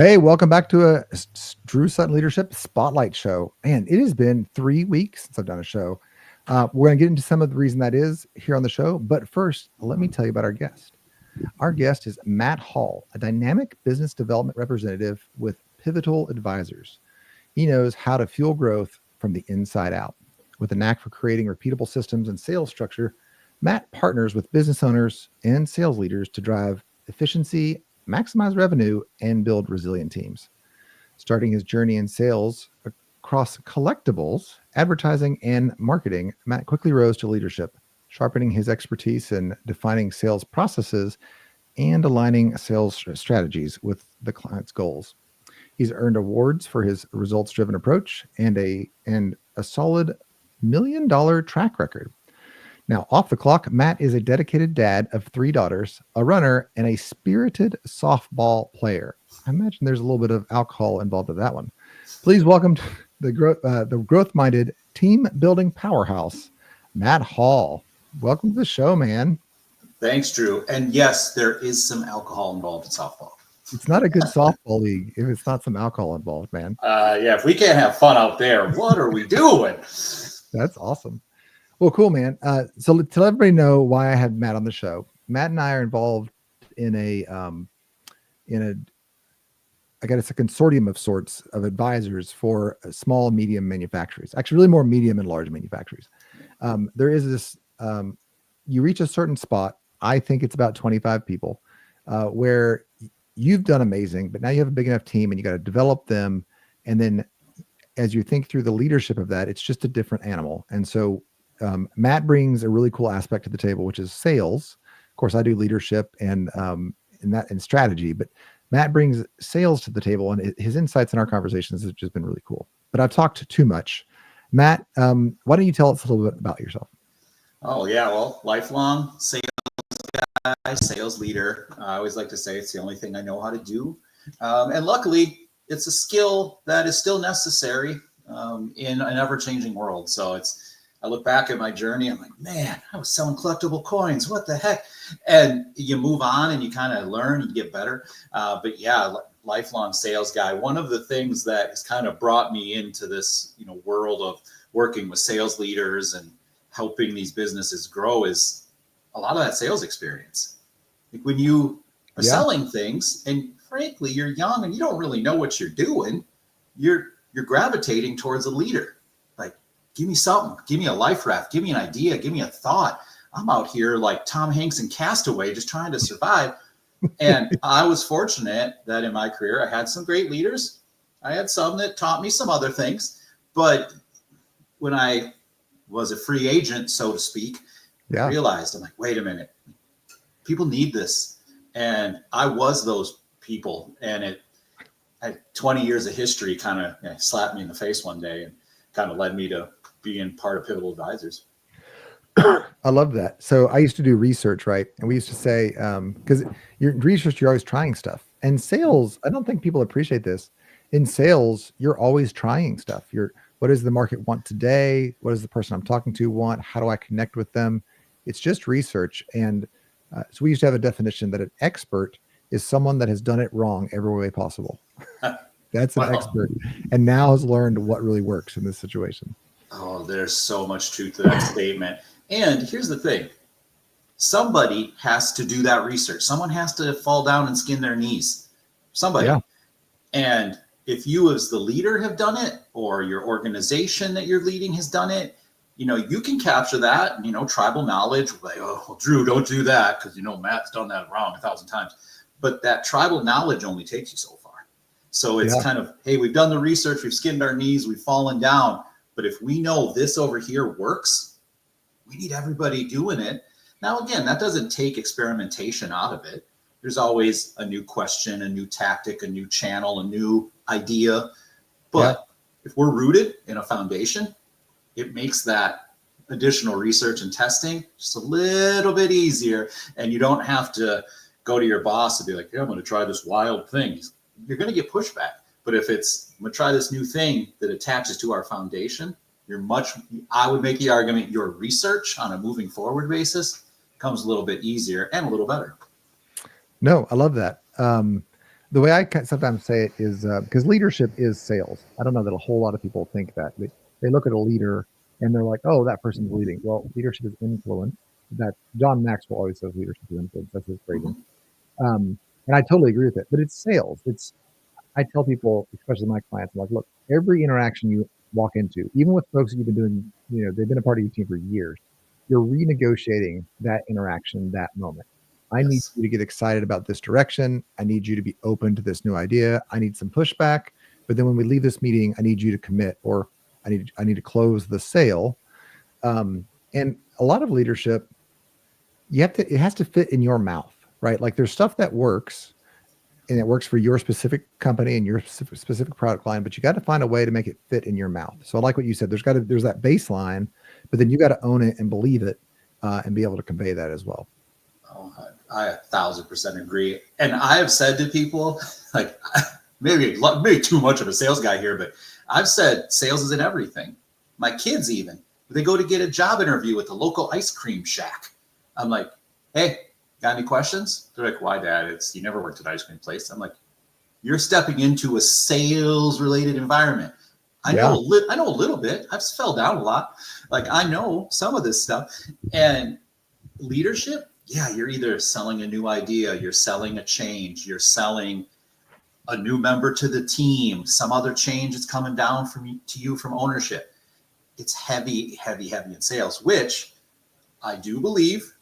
Hey, welcome back to a Drew Sutton Leadership Spotlight Show. Man, it has been 3 weeks since I've done a show. We're going to get into some of the reason that is here on the show. But first, let me tell you about our guest. Our guest is Matt Hall, a dynamic business development representative with Pivotal Advisors. He knows how to fuel growth from the inside out. With a knack for creating repeatable systems and sales structure, Matt partners with business owners and sales leaders to drive efficiency, maximize revenue, and build resilient teams. Starting his journey in sales across collectibles, advertising, and marketing, Matt quickly rose to leadership, sharpening his expertise in defining sales processes and aligning sales strategies with the client's goals. He's earned awards for his results-driven approach and a solid $1 million track record. Now, off the clock, Matt is a dedicated dad of 3 daughters, a runner, and a spirited softball player. I imagine there's a little bit of alcohol involved with that one. Please welcome the growth-minded team-building powerhouse, Matt Hall. Welcome to the show, man. Thanks, Drew. And yes, there is some alcohol involved in softball. It's not a good softball league if it's not some alcohol involved, man. Yeah, if we can't have fun out there, what are we doing? That's awesome. Well, cool, man. So to let everybody know why I had Matt on the show, Matt and I are involved in a it's a consortium of sorts of advisors for small and medium manufacturers, actually really more medium and large manufacturers. There is this, you reach a certain spot, I think it's about 25 people, where you've done amazing, but now you have a big enough team and you got to develop them. And then as you think through the leadership of that, it's just a different animal. And so Matt brings a really cool aspect to the table, which is sales. Of course, I do leadership and strategy, but Matt brings sales to the table, and his insights in our conversations have just been really cool. But I've talked too much. Matt, why don't you tell us a little bit about yourself? Oh, yeah. Well, lifelong sales guy, sales leader. I always like to say it's the only thing I know how to do. And luckily, it's a skill that is still necessary in an ever-changing world. So I look back at my journey, I'm like, man, I was selling collectible coins. What the heck? And you move on and you kind of learn, you get better. But yeah, lifelong sales guy. One of the things that has kind of brought me into this, world of working with sales leaders and helping these businesses grow is a lot of that sales experience. Like when you are selling things and frankly, you're young and you don't really know what you're doing, you're gravitating towards a leader. Give me something, give me a life raft, give me an idea, give me a thought. I'm out here like Tom Hanks in Castaway, just trying to survive. And I was fortunate that in my career, I had some great leaders. I had some that taught me some other things. But when I was a free agent, so to speak, I realized, I'm like, wait a minute, people need this. And I was those people. And I had 20 years of history kind of slapped me in the face one day and kind of led me to being part of Pivotal Advisors. I love that. So I used to do research, right? And we used to say, because you're in research, you're always trying stuff. And sales, I don't think people appreciate this. In sales, you're always trying stuff. What does the market want today? What does the person I'm talking to want? How do I connect with them? It's just research. And so we used to have a definition that an expert is someone that has done it wrong every way possible. That's an expert, and now has learned what really works in this situation. Oh, there's so much truth to that statement. And here's the thing. Somebody has to do that research. Someone has to fall down and skin their knees. Somebody. Yeah. And if you as the leader have done it, or your organization that you're leading has done it, you can capture that, tribal knowledge, like, oh, well, Drew, don't do that because, Matt's done that wrong 1,000 times. But that tribal knowledge only takes you so far. So it's kind of, hey, we've done the research, we've skinned our knees, we've fallen down. But if we know this over here works, we need everybody doing it. Now, again, that doesn't take experimentation out of it. There's always a new question, a new tactic, a new channel, a new idea. But if we're rooted in a foundation, it makes that additional research and testing just a little bit easier. And you don't have to go to your boss and be like, yeah, I'm going to try this wild thing. You're going to get pushback. But if it's, I'm going to try this new thing that attaches to our foundation, I would make the argument your research on a moving forward basis comes a little bit easier and a little better. No, I love that. The way sometimes say it is because leadership is sales. I don't know that a whole lot of people think that. They look at a leader and they're like, oh, that person's leading. Well, leadership is influence. That John Maxwell always says leadership is influence. That's his phrasing. Mhm. And I totally agree with it. But it's sales. I tell people, especially my clients, I'm like, look, every interaction you walk into, even with folks that you've been doing, they've been a part of your team for years, you're renegotiating that interaction, that moment. I need Yes. you to get excited about this direction. I need you to be open to this new idea. I need some pushback. But then when we leave this meeting, I need you to commit, or I need to close the sale. And a lot of leadership, it has to fit in your mouth, right? Like there's stuff that works and it works for your specific company and your specific product line, but you got to find a way to make it fit in your mouth. So I like what you said. There's that baseline, but then you got to own it and believe it, and be able to convey that as well. Oh, I 1,000% agree. And I have said to people, like, maybe too much of a sales guy here, but I've said sales is in everything. My kids even, they go to get a job interview at the local ice cream shack. I'm like, hey, got any questions? They're like, why, Dad? You never worked at an ice cream place. I'm like, you're stepping into a sales related environment. I know a little bit. I've fell down a lot. Like I know some of this stuff. And leadership, yeah, you're either selling a new idea, you're selling a change, you're selling a new member to the team, some other change that's coming down to you from ownership. It's heavy in sales, which I do believe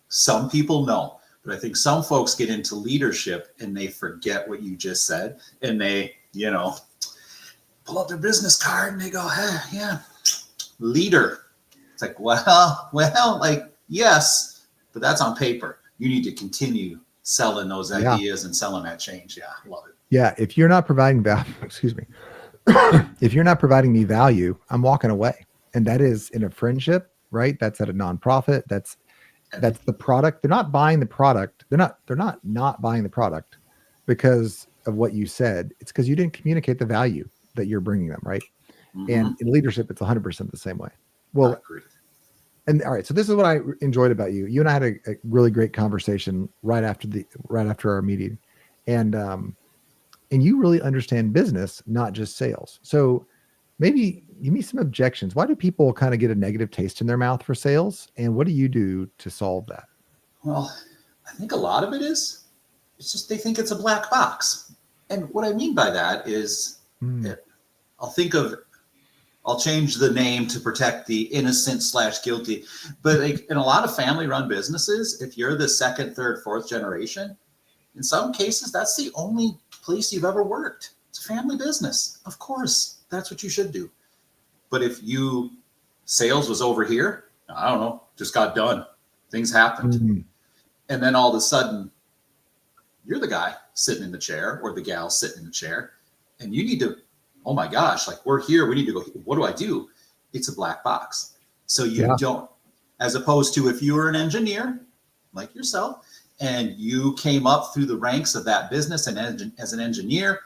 some people know. But I think some folks get into leadership and they forget what you just said, and they, pull up their business card and they go, hey, yeah, leader. It's like, well, like, yes, but that's on paper. You need to continue selling those ideas and selling that change. Yeah, I love it. Yeah. If you're not providing value, excuse me, if you're not providing me value, I'm walking away. And that is in a friendship, right? That's at a nonprofit. That's the product. They're not buying the product. They're not buying the product because of what you said. It's because you didn't communicate the value that you're bringing them, right? Mm-hmm. And in leadership, it's 100% the same way. Well, I agree. And all right, so this is what I enjoyed about you. You and I had a really great conversation right after our meeting, and you really understand business, not just sales. So maybe give me some objections. Why do people kind of get a negative taste in their mouth for sales, and what do you do to solve that? Well, I think a lot of it's just they think it's a black box, and what I mean by that is, I'll change the name to protect the innocent / guilty. But like in a lot of family run businesses, if you're the second, third, fourth generation, in some cases, that's the only place you've ever worked. It's a family business. Of course, that's what you should do. But if sales was over here, I don't know, just got done. Things happened. Mm-hmm. And then all of a sudden, you're the guy sitting in the chair or the gal sitting in the chair, and you need to, oh my gosh, like we're here, we need to go, what do I do? It's a black box. So you don't, as opposed to if you were an engineer like yourself and you came up through the ranks of that business and as an engineer,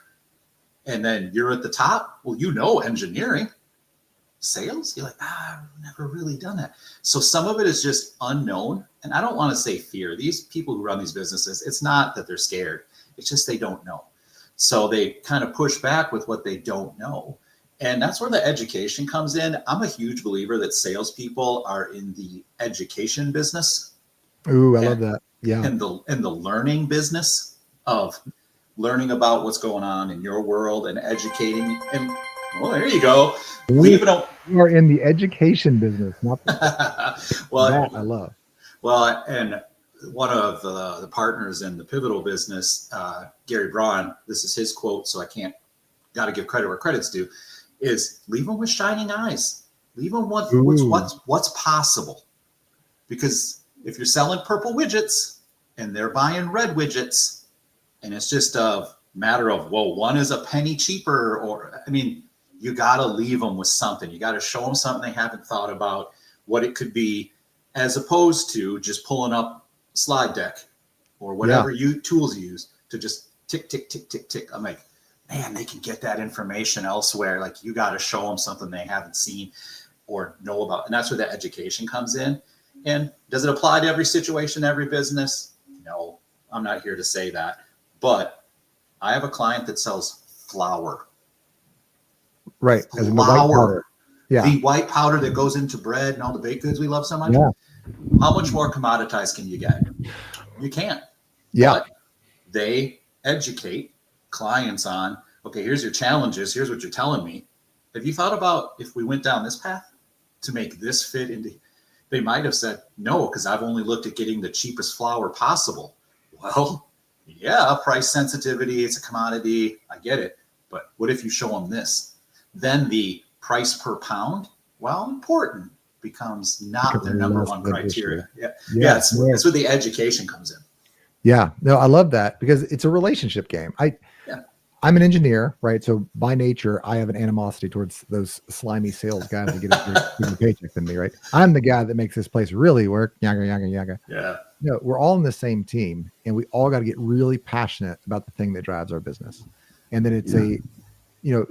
and then you're at the top, well, engineering. Sales, you're like, I've never really done that. So some of it is just unknown. And I don't want to say fear. These people who run these businesses, it's not that they're scared. It's just they don't know. So they kind of push back with what they don't know. And that's where the education comes in. I'm a huge believer that salespeople are in the education business. Ooh, I love that. Yeah. And the learning business of learning about what's going on in your world and educating. And well, there you go. We are in the education business, not well, that I love. Well, and one of the partners in the Pivotal business, Gary Braun, this is his quote, so got to give credit where credit's due, is leave them with shining eyes. Leave them what's possible. Because if you're selling purple widgets and they're buying red widgets, and it's just a matter of, one is a penny cheaper, you got to leave them with something. You got to show them something they haven't thought about, what it could be, as opposed to just pulling up slide deck or whatever tools you use to just tick, tick, tick, tick, tick. I'm like, man, they can get that information elsewhere. Like you got to show them something they haven't seen or know about. And that's where the education comes in. And does it apply to every situation, every business? No, I'm not here to say that. But I have a client that sells flour. Right. As in the white Flour. powder. Yeah. The white powder that goes into bread and all the baked goods we love so much. Yeah. How much more commoditized can you get? You can't. Yeah. But they educate clients on, okay, here's your challenges. Here's what you're telling me. Have you thought about if we went down this path to make this fit into? They might have said no, because I've only looked at getting the cheapest flour possible. Well, yeah, price sensitivity, it's a commodity. I get it. But what if you show them this? Then the price per pound, while important, becomes not their number one criteria. Yeah. That's where the education comes in. Yeah. No, I love that because it's a relationship game. I'm an engineer, right? So by nature, I have an animosity towards those slimy sales guys that get a bigger paycheck than me, right? I'm the guy that makes this place really work. Yaga, yaga, yaga. Yeah. No, we're all in the same team, and we all got to get really passionate about the thing that drives our business. And then it's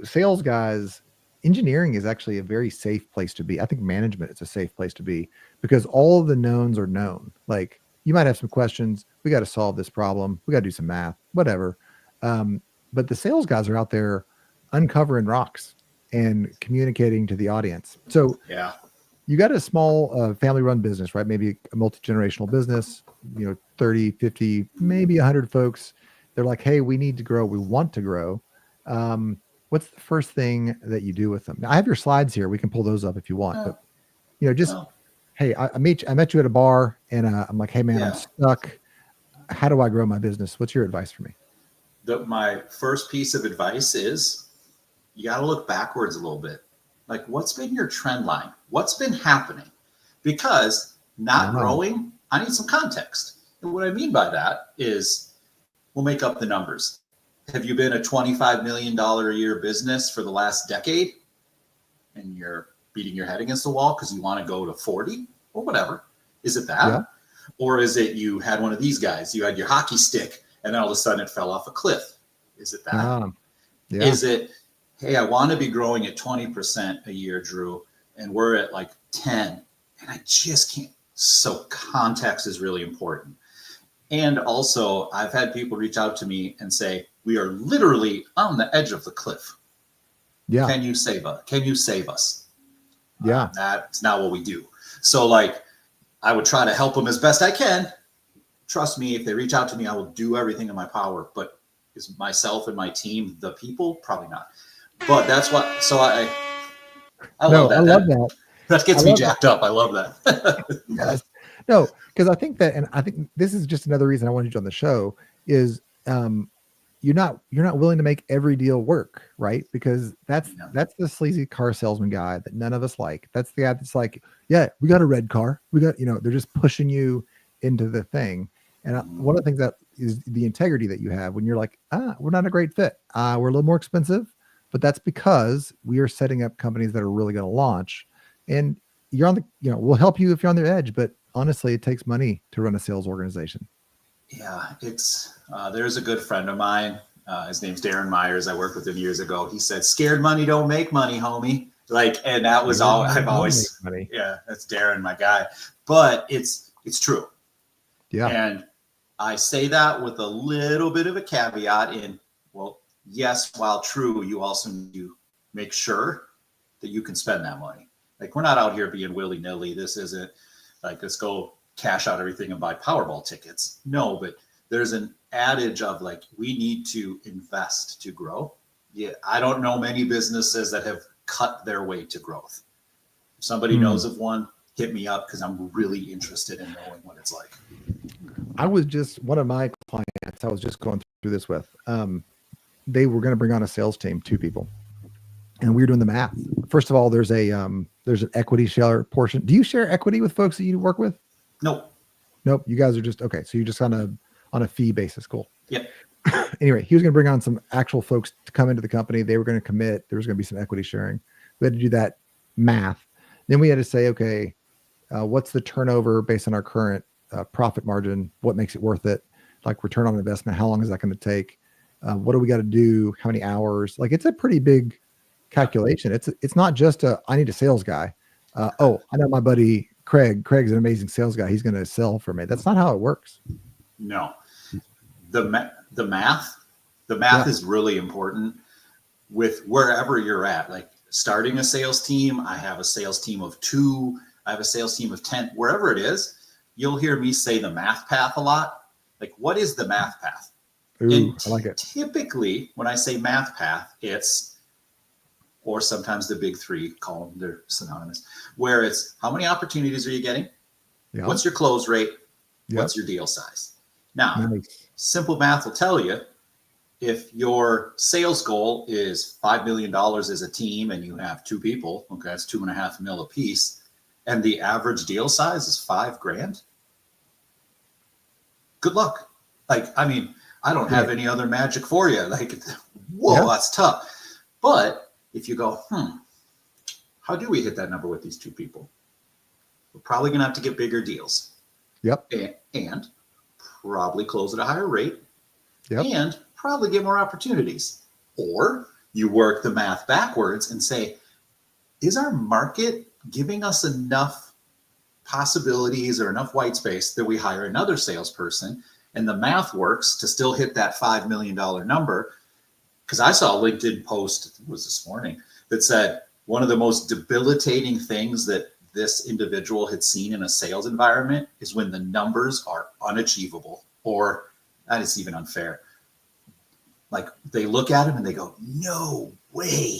sales guys, engineering is actually a very safe place to be. I think management is a safe place to be because all of the knowns are known. Like you might have some questions. We got to solve this problem. We got to do some math, whatever. But the sales guys are out there uncovering rocks and communicating to the audience. So you got a small family-run business, right? Maybe a multi-generational business, 30, 50, maybe 100 folks. They're like, hey, we need to grow. We want to grow. What's the first thing that you do with them? Now, I have your slides here. We can pull those up if you want. But, hey, I met you at a bar, and I'm like, hey, man, I'm stuck. How do I grow my business? What's your advice for me? My first piece of advice is you got to look backwards a little bit. Like, what's been your trend line? What's been happening? Because not growing, I need some context. And what I mean by that is we'll make up the numbers. Have you been a $25 million a year business for the last decade and you're beating your head against the wall because you want to go to 40 or whatever? Is it that? Yeah. Or is it you had one of these guys, you had your hockey stick and then all of a sudden it fell off a cliff? Is it that? Is it, hey, I want to be growing at 20% a year, Drew, and we're at like 10 and I just can't. So context is really important. And also I've had people reach out to me and say, we are literally on the edge of the cliff. Yeah. Can you save us? Yeah. That's not what we do. So like, I would try to help them as best I can. Trust me, if they reach out to me, I will do everything in my power. But is myself and my team the people? Probably not. But that's what. So I love that. I love that. That gets me jacked up. I love that. Yes. No, because I think that, and I think this is just another reason I wanted you on the show is you're not willing to make every deal work, right? Because that's the sleazy car salesman guy that none of us like. That's the guy that's like, yeah, we got a red car. We got, they're just pushing you into the thing. And one of the things that is the integrity that you have when you're like, we're not a great fit. We're a little more expensive, but that's because we are setting up companies that are really going to launch. And you're on the, we'll help you if you're on the edge, but honestly, it takes money to run a sales organization. Yeah, it's there's a good friend of mine. His name's Darren Myers. I worked with him years ago. He said, "Scared money don't make money, homie." Like, and that was all I've always. Yeah, that's Darren, my guy. But it's true. Yeah. And I say that with a little bit of a caveat in, well, yes, while true, you also need to make sure that you can spend that money. Like, we're not out here being willy-nilly. This isn't like, let's go cash out everything and buy Powerball tickets. No, but there's an adage of like, we need to invest to grow. Yeah, I don't know many businesses that have cut their way to growth. If somebody knows of one, hit me up because I'm really interested in knowing what it's like. I was just, one of my clients, I was just going through this with, they were going to bring on a sales team, 2 people. And we were doing the math. First of all, there's an equity share portion. Do you share equity with folks that you work with? Nope. You guys are just, okay. So you're just on a fee basis. Cool. Yep. Anyway, he was going to bring on some actual folks to come into the company. They were going to commit. There was going to be some equity sharing. We had to do that math. Then we had to say, okay, what's the turnover based on our current profit margin? What makes it worth it? Like return on investment. How long is that going to take? What do we got to do? How many hours? Like, it's a pretty big calculation. It's not just I need a sales guy. I know my buddy Craig. Craig's an amazing sales guy. He's going to sell for me. That's not how it works. No. The math The math is really important with wherever you're at. Like starting a sales team, I have a sales team of 2, I have a sales team of 10, wherever it is, you'll hear me say the math path a lot. Like, what is the math path? Ooh, And I like it. typically when I say math path, it's, or sometimes the big 3, call them, they're synonymous, where it's how many opportunities are you getting? Yep. What's your close rate? Yep. What's your deal size? Now, Nice. simple math will tell you if your sales goal is $5 million as a team and you have 2 people, okay, that's $2.5 million a piece, and the average deal size is $5,000. Good luck. Like, I mean, I don't have any other magic for you. Like, whoa, that's tough. But if you go, how do we hit that number with these 2 people? We're probably going to have to get bigger deals. Yep. And probably close at a higher rate. Yep. And probably get more opportunities. Or you work the math backwards and say, is our market giving us enough possibilities or enough white space that we hire another salesperson? And the math works to still hit that $5 million number. Because I saw a LinkedIn post, it was this morning, that said one of the most debilitating things that this individual had seen in a sales environment is when the numbers are unachievable, or that is even unfair. Like they look at him and they go, no way,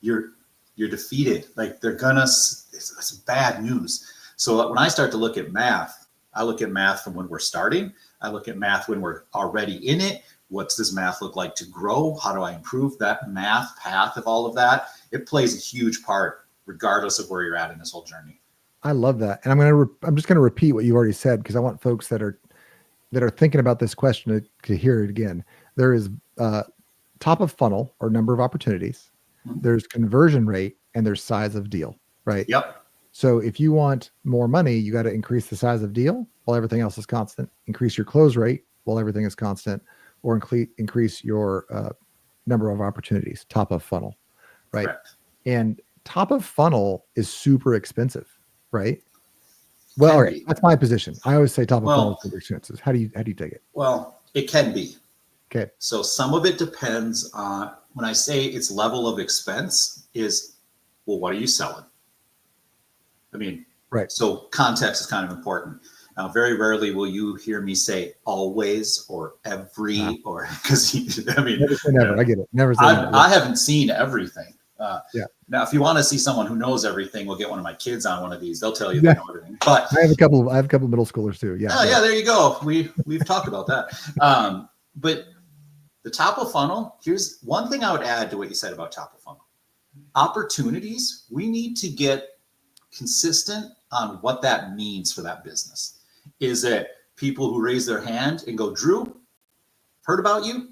you're defeated. Like they're gonna, it's bad news. So when I start to look at math, I look at math from when we're starting. I look at math when we're already in it. What does math look like to grow? How do I improve that math path of all of that? It plays a huge part regardless of where you're at in this whole journey. I love that. And I'm just going to repeat what you already said, because I want folks that are thinking about this question to hear it again. There is top of funnel, or number of opportunities. Mm-hmm. There's conversion rate, and there's size of deal, right? Yep. So if you want more money, you got to increase the size of deal while everything else is constant, increase your close rate while everything is constant, or increase your number of opportunities, top of funnel, right? Correct. And top of funnel is super expensive, right? Well, all right, that's my position. I always say top of funnel is super expensive. How do you take it? Well, it can be. Okay. So some of it depends on, when I say its level of expense is, well, what are you selling? I mean, right. So context is kind of important. Now, very rarely will you hear me say always or every, or because I mean, never say never. I get it. Never say never. I haven't seen everything. Yeah. Now, if you want to see someone who knows everything, we'll get one of my kids on one of these. They'll tell you they know everything. But I have a couple of middle schoolers too. Yeah. Oh, yeah. There you go. We've talked about that. But the top of funnel, here's one thing I would add to what you said about top of funnel. Opportunities, we need to get consistent on what that means for that business. Is it people who raise their hand and go, Drew, heard about you.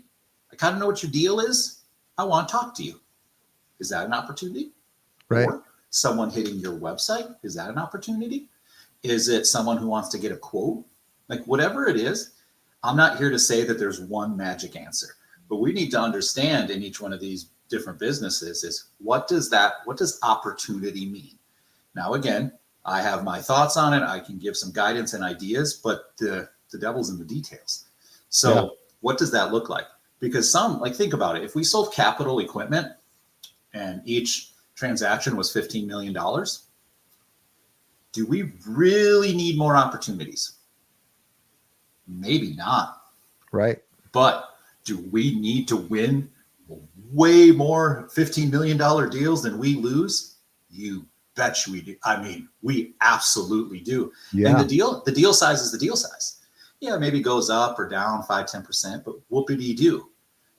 I kind of know what your deal is. I want to talk to you. Is that an opportunity? Right. Or someone hitting your website? Is that an opportunity? Is it someone who wants to get a quote? Like whatever it is, I'm not here to say that there's one magic answer, but we need to understand in each one of these different businesses is what does opportunity mean? Now, again, I have my thoughts on it. I can give some guidance and ideas, but the devil's in the details. So what does that look like? Because think about it. If we sold capital equipment and each transaction was $15 million, do we really need more opportunities? Maybe not. Right. But do we need to win way more $15 million deals than we lose? You bet we do. I mean, we absolutely do. Yeah. And the deal size is the deal size. Yeah, maybe goes up or down 5-10%, but whoopity-doo.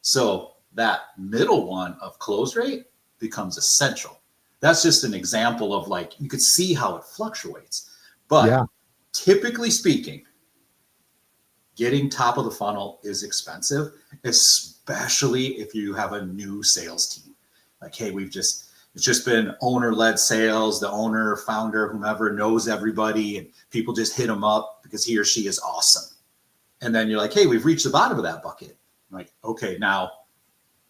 So that middle one of close rate becomes essential. That's just an example of like, you could see how it fluctuates. But typically speaking, getting top of the funnel is expensive, especially if you have a new sales team. Like, hey, it's just been owner-led sales. The owner, founder, whomever knows everybody, and people just hit them up because he or she is awesome. And then you're like, hey, we've reached the bottom of that bucket. I'm like, okay, now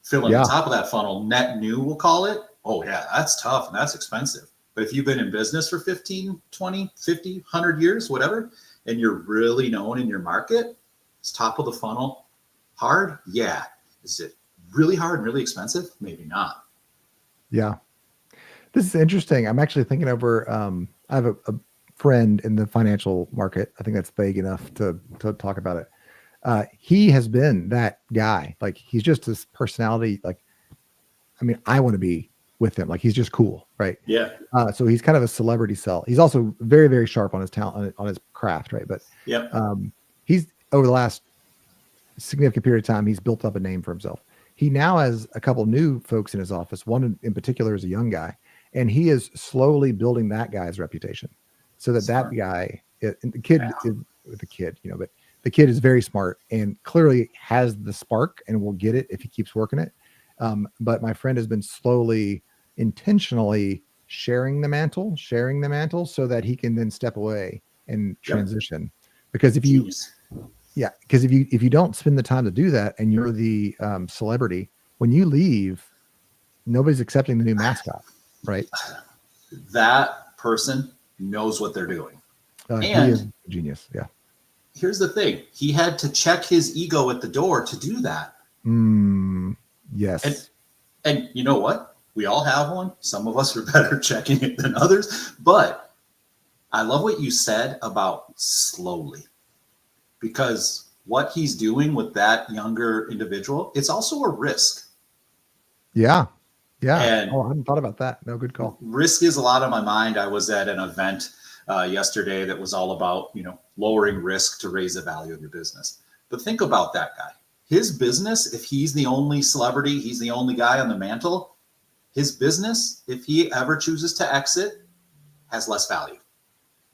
filling the top of that funnel, net new, we'll call it. Oh yeah, that's tough and that's expensive. But if you've been in business for 15, 20, 50, 100 years, whatever, and you're really known in your market, it's top of the funnel, Hard? Yeah. Is it really hard and really expensive? Maybe not. Yeah. This is interesting. I'm actually thinking over, I have a friend in the financial market. I think that's vague enough to talk about it. He has been that guy. Like he's just this personality. Like, I mean, I want to be with him. Like he's just cool. Right. Yeah. So he's kind of a celebrity sell. He's also very, very sharp on his talent, on his craft. Right. But Yep. he's over the last significant period of time, he's built up a name for himself. He now has a couple new folks in his office. One in particular is a young guy, and he is slowly building that guy's reputation so that Smart. that guy, the kid is the kid, you know, but the kid is very smart and clearly has the spark and will get it if he keeps working it. But my friend has been slowly, intentionally sharing the mantle so that he can then step away and transition. Because if you, Genius. yeah, because if you don't spend the time to do that and you're the celebrity, when you leave, nobody's accepting the new mascot, right? That person knows what they're doing. He And is a genius. Yeah. here's the thing. He had to check his ego at the door to do that. Yes. And you know what? We all have one. Some of us are better checking it than others. But I love what you said about slowly. Because what he's doing with that younger individual, it's also a risk. Yeah. Yeah. And I hadn't thought about that. No, good call. Risk is a lot on my mind. I was at an event yesterday that was all about, lowering risk to raise the value of your business. But think about that guy. His business, if he's the only celebrity, he's the only guy on the mantle, his business, if he ever chooses to exit, has less value.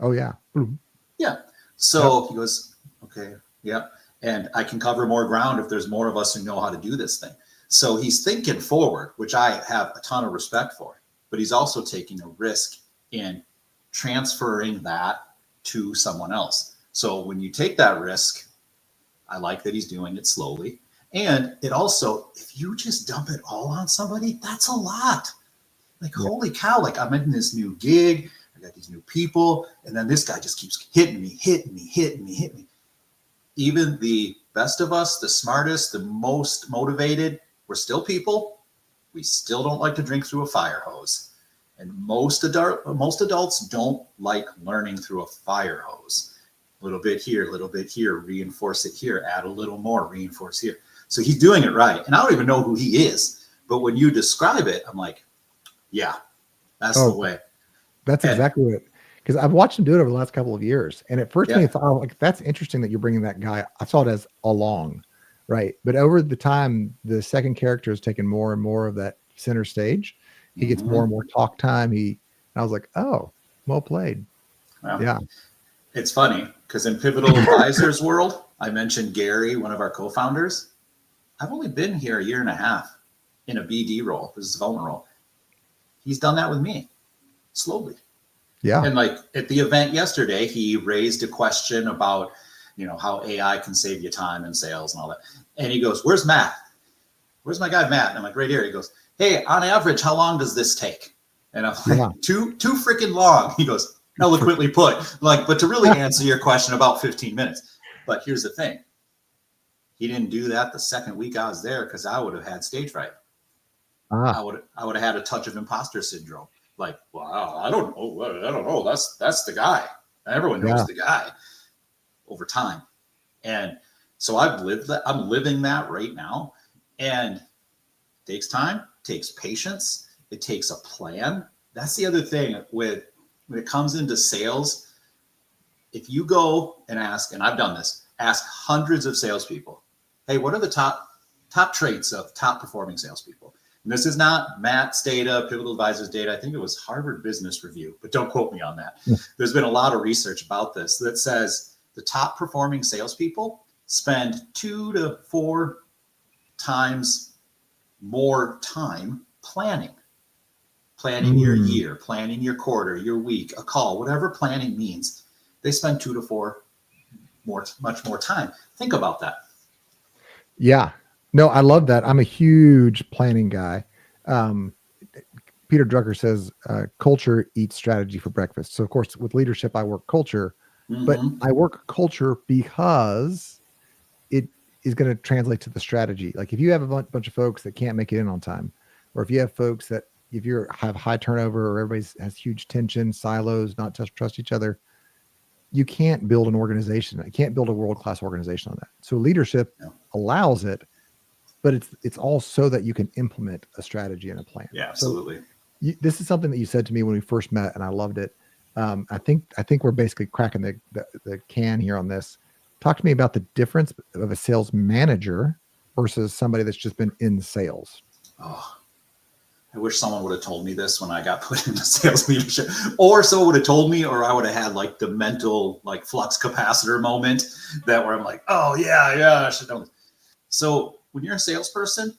Oh, yeah. Mm-hmm. Yeah. So he goes, okay, yeah. And I can cover more ground if there's more of us who know how to do this thing. So he's thinking forward, which I have a ton of respect for, but he's also taking a risk in transferring that to someone else. So when you take that risk, I like that he's doing it slowly. And it also, if you just dump it all on somebody, that's a lot. Like, holy cow, like I'm in this new gig, I got these new people, and then this guy just keeps hitting me. Even the best of us, the smartest, the most motivated, we're still people. We still don't like to drink through a fire hose. And most adults don't like learning through a fire hose. A little bit here, reinforce it here, add a little more, reinforce here. So he's doing it right. And I don't even know who he is. But when you describe it, I'm like, yeah, that's the way. That's exactly it. Because I've watched him do it over the last couple of years. And at first, I thought, like, that's interesting that you're bringing that guy. I saw it as along, right? But over the time, the second character has taken more and more of that center stage. He gets more and more talk time. I was like, oh, well played. Well, yeah. It's funny because in Pivotal Advisors world, I mentioned Gary, one of our co-founders. I've only been here a year and a half in a BD role, business development role. He's done that with me slowly. Yeah. And like at the event yesterday, he raised a question about, how AI can save you time in sales and all that. And he goes, "Where's Matt? Where's my guy, Matt?" And I'm like, "Right here." He goes, "Hey, on average, how long does this take?" And I'm like, too freaking long. He goes, eloquently put, but to really answer your question, about 15 minutes. But here's the thing. He didn't do that the second week I was there because I would have had stage fright. I would have had a touch of imposter syndrome. Like, wow, I don't know. That's the guy. Everyone knows the guy over time. And so I'm living that right now. And it takes time, takes patience. It takes a plan. That's the other thing when it comes into sales. If you go and ask, and I've done this, ask hundreds of salespeople, hey, what are the top traits of top performing salespeople? And this is not Matt's data, Pivotal Advisors data. I think it was Harvard Business Review, but don't quote me on that. There's been a lot of research about this that says the top performing salespeople spend 2 to 4 times more time planning your year, planning your quarter, your week, a call, whatever planning means. They spend 2 to 4 much more time. Think about that. Yeah. No, I love that. I'm a huge planning guy. Peter Drucker says, culture eats strategy for breakfast. So of course, with leadership, I work culture, but I work culture because is going to translate to the strategy. Like if you have a bunch of folks that can't make it in on time, or if you have folks that if you have high turnover or everybody has huge tension, silos, not trust each other, you can't build an organization. You can't build a world-class organization on that. So leadership allows it, but it's all so that you can implement a strategy and a plan. Yeah, absolutely. So this is something that you said to me when we first met, and I loved it. I think we're basically cracking the can here on this. Talk to me about the difference of a sales manager versus somebody that's just been in sales. Oh, I wish someone would have told me this when I got put into sales leadership, or someone would have told me, or I would have had like the mental like flux capacitor moment that where I'm like, oh yeah, I should know. So when you're a salesperson,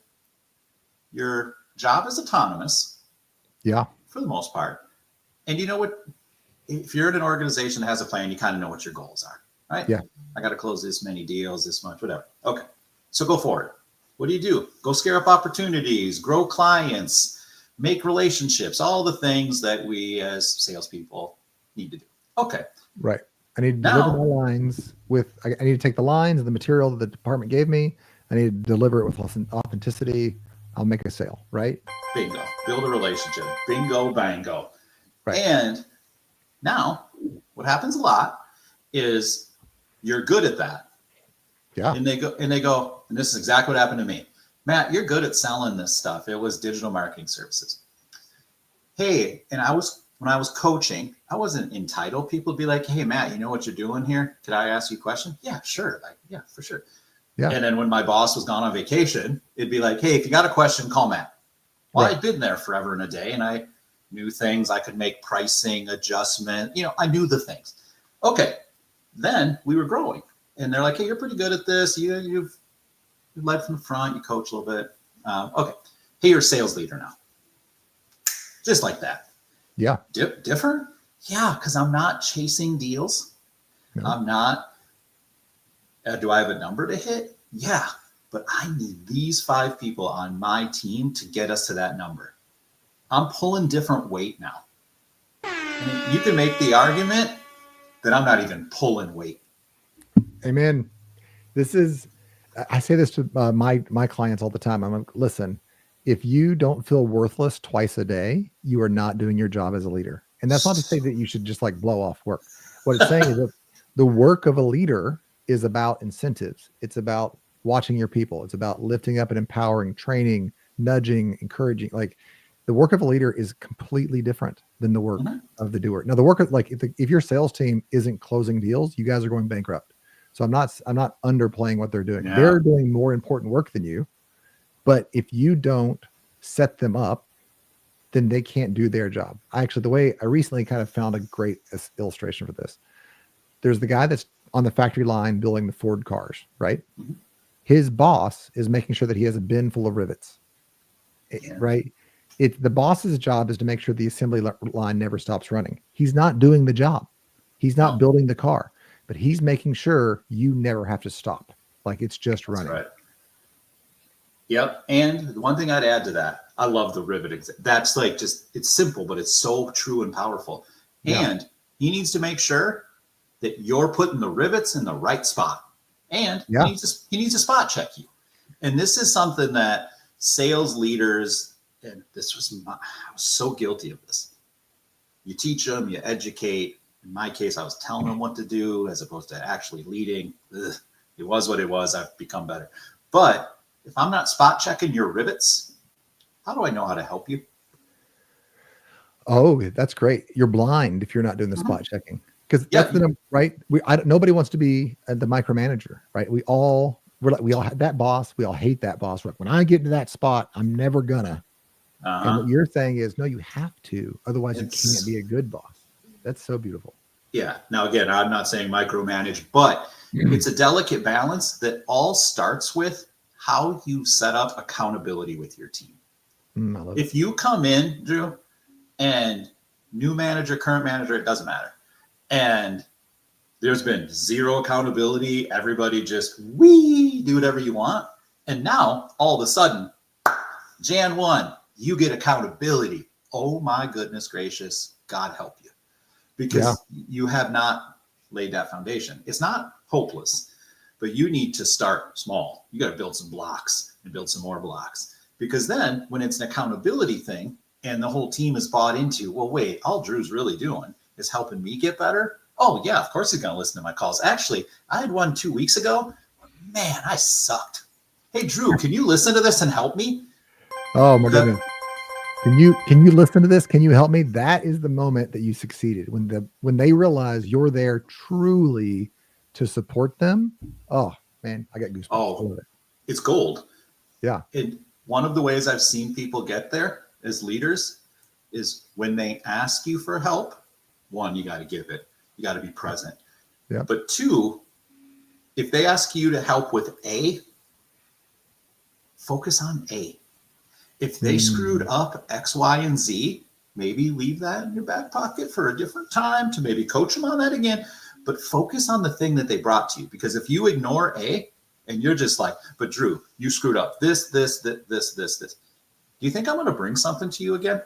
your job is autonomous. Yeah. For the most part. And you know what? If you're in an organization that has a plan, you kind of know what your goals are, right? Yeah. I got to close this many deals, this much, whatever. Okay. So go forward. What do? Go scare up opportunities, grow clients, make relationships, all the things that we as salespeople need to do. Okay. Right. I need to deliver my lines I need to take the lines and the material that the department gave me. I need to deliver it with authenticity. I'll make a sale, right? Bingo. Build a relationship. Bingo, bango. Right. And now what happens a lot is you're good at that. Yeah. And they go, and this is exactly what happened to me. Matt, you're good at selling this stuff. It was digital marketing services. Hey, and when I was coaching, I wasn't entitled. People would be like, hey, Matt, you know what you're doing here? Could I ask you a question? Yeah, sure. Like, yeah, for sure. Yeah. And then when my boss was gone on vacation, it'd be like, hey, if you got a question, call Matt. Well, I'd been there forever and a day, and I knew things. I could make pricing adjustment. I knew the things. Okay. Then we were growing, and they're like, hey, you're pretty good at this. You've led from the front. You coach a little bit. Okay. Hey, you're a sales leader now. Just like that. Yeah. Different? Yeah, because I'm not chasing deals. No. I'm not. Do I have a number to hit? Yeah, but I need these 5 people on my team to get us to that number. I'm pulling different weight now. And you can make the argument that I'm not even pulling weight. Amen. I say this to my clients all the time. I'm like, listen, if you don't feel worthless twice a day, you are not doing your job as a leader. And that's not to say that you should just like blow off work. What it's saying is that the work of a leader is about incentives. It's about watching your people. It's about lifting up and empowering, training, nudging, encouraging. Like the work of a leader is completely different than the work of the doer. Now the work of if your sales team isn't closing deals, you guys are going bankrupt. So I'm not underplaying what they're doing. Yeah. They're doing more important work than you. But if you don't set them up, then they can't do their job. I recently kind of found a great illustration for this. There's the guy that's on the factory line building the Ford cars, right? Mm-hmm. His boss is making sure that he has a bin full of rivets, right? The boss's job is to make sure the assembly line never stops running. He's not doing the job. He's not building the car, but he's making sure you never have to stop. Like it's just running. Right. Yep. And the one thing I'd add to that, I love the rivet. That's like it's simple, but it's so true and powerful. Yeah. And he needs to make sure that you're putting the rivets in the right spot. And he needs to spot check you. And this is something that sales leaders, and I was so guilty of this. You teach them, you educate. In my case, I was telling them what to do as opposed to actually leading. Ugh, it was what it was. I've become better. But if I'm not spot checking your rivets, how do I know how to help you? Oh, that's great. You're blind if you're not doing the spot checking. Because that's the number, right? Nobody wants to be the micromanager, right? We all have that boss. We all hate that boss. Like, when I get to that spot, I'm never gonna. And what you're saying is, no, you have to. Otherwise, you can't be a good boss. That's so beautiful. Yeah. Now, again, I'm not saying micromanage, but it's a delicate balance that all starts with how you set up accountability with your team. If you come in, Drew, and new manager, current manager, it doesn't matter. And there's been zero accountability. Everybody just do whatever you want. And now all of a sudden, Jan 1, you get accountability. Oh my goodness gracious. God help you. Because you have not laid that foundation. It's not hopeless, but you need to start small. You got to build some blocks and build some more blocks, because then when it's an accountability thing and the whole team is bought into, well, wait, all Drew's really doing is helping me get better. Oh yeah, of course he's going to listen to my calls. Actually, I had one 2 weeks ago. Man, I sucked. Hey, Drew, can you listen to this and help me? Oh my goodness. Can you listen to this? Can you help me? That is the moment that you succeeded, when they realize you're there truly to support them. Oh man, I got goosebumps. Oh, it's gold. Yeah. And one of the ways I've seen people get there as leaders is when they ask you for help. One, you got to give it. You got to be present. Yeah. But two, if they ask you to help with A, focus on A. If they screwed up X, Y, and Z, maybe leave that in your back pocket for a different time to maybe coach them on that again. But focus on the thing that they brought to you. Because if you ignore A and you're just like, but Drew, you screwed up this. Do you think I'm going to bring something to you again?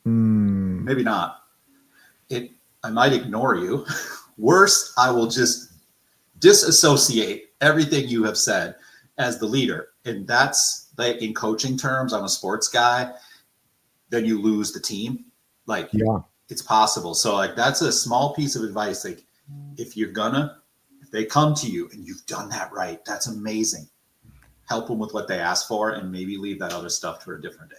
Maybe not. I might ignore you. Worse, I will just disassociate everything you have said as the leader. And that's, like, in coaching terms, I'm a sports guy, then you lose the team. Like, yeah, it's possible. So like, that's a small piece of advice. Like, if they come to you and you've done that right, that's amazing. Help them with what they ask for and maybe leave that other stuff for a different day.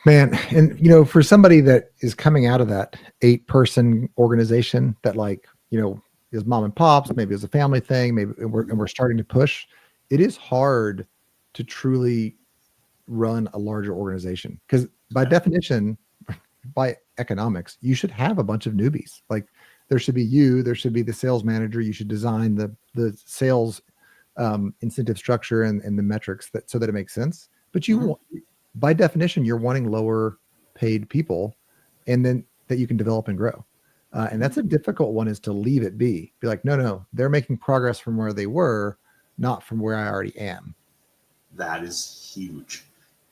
Man. And, for somebody that is coming out of that 8-person organization that, like, is mom and pops, maybe it's a family thing, maybe we're starting to push, it is hard to truly run a larger organization, because by definition, by economics, you should have a bunch of newbies. Like, there should be there should be the sales manager. You should design the sales incentive structure and the metrics so that it makes sense. But by definition, you're wanting lower paid people, and then that you can develop and grow. And that's a difficult one, is to leave it be like, no, they're making progress from where they were, not from where I already am. That is huge.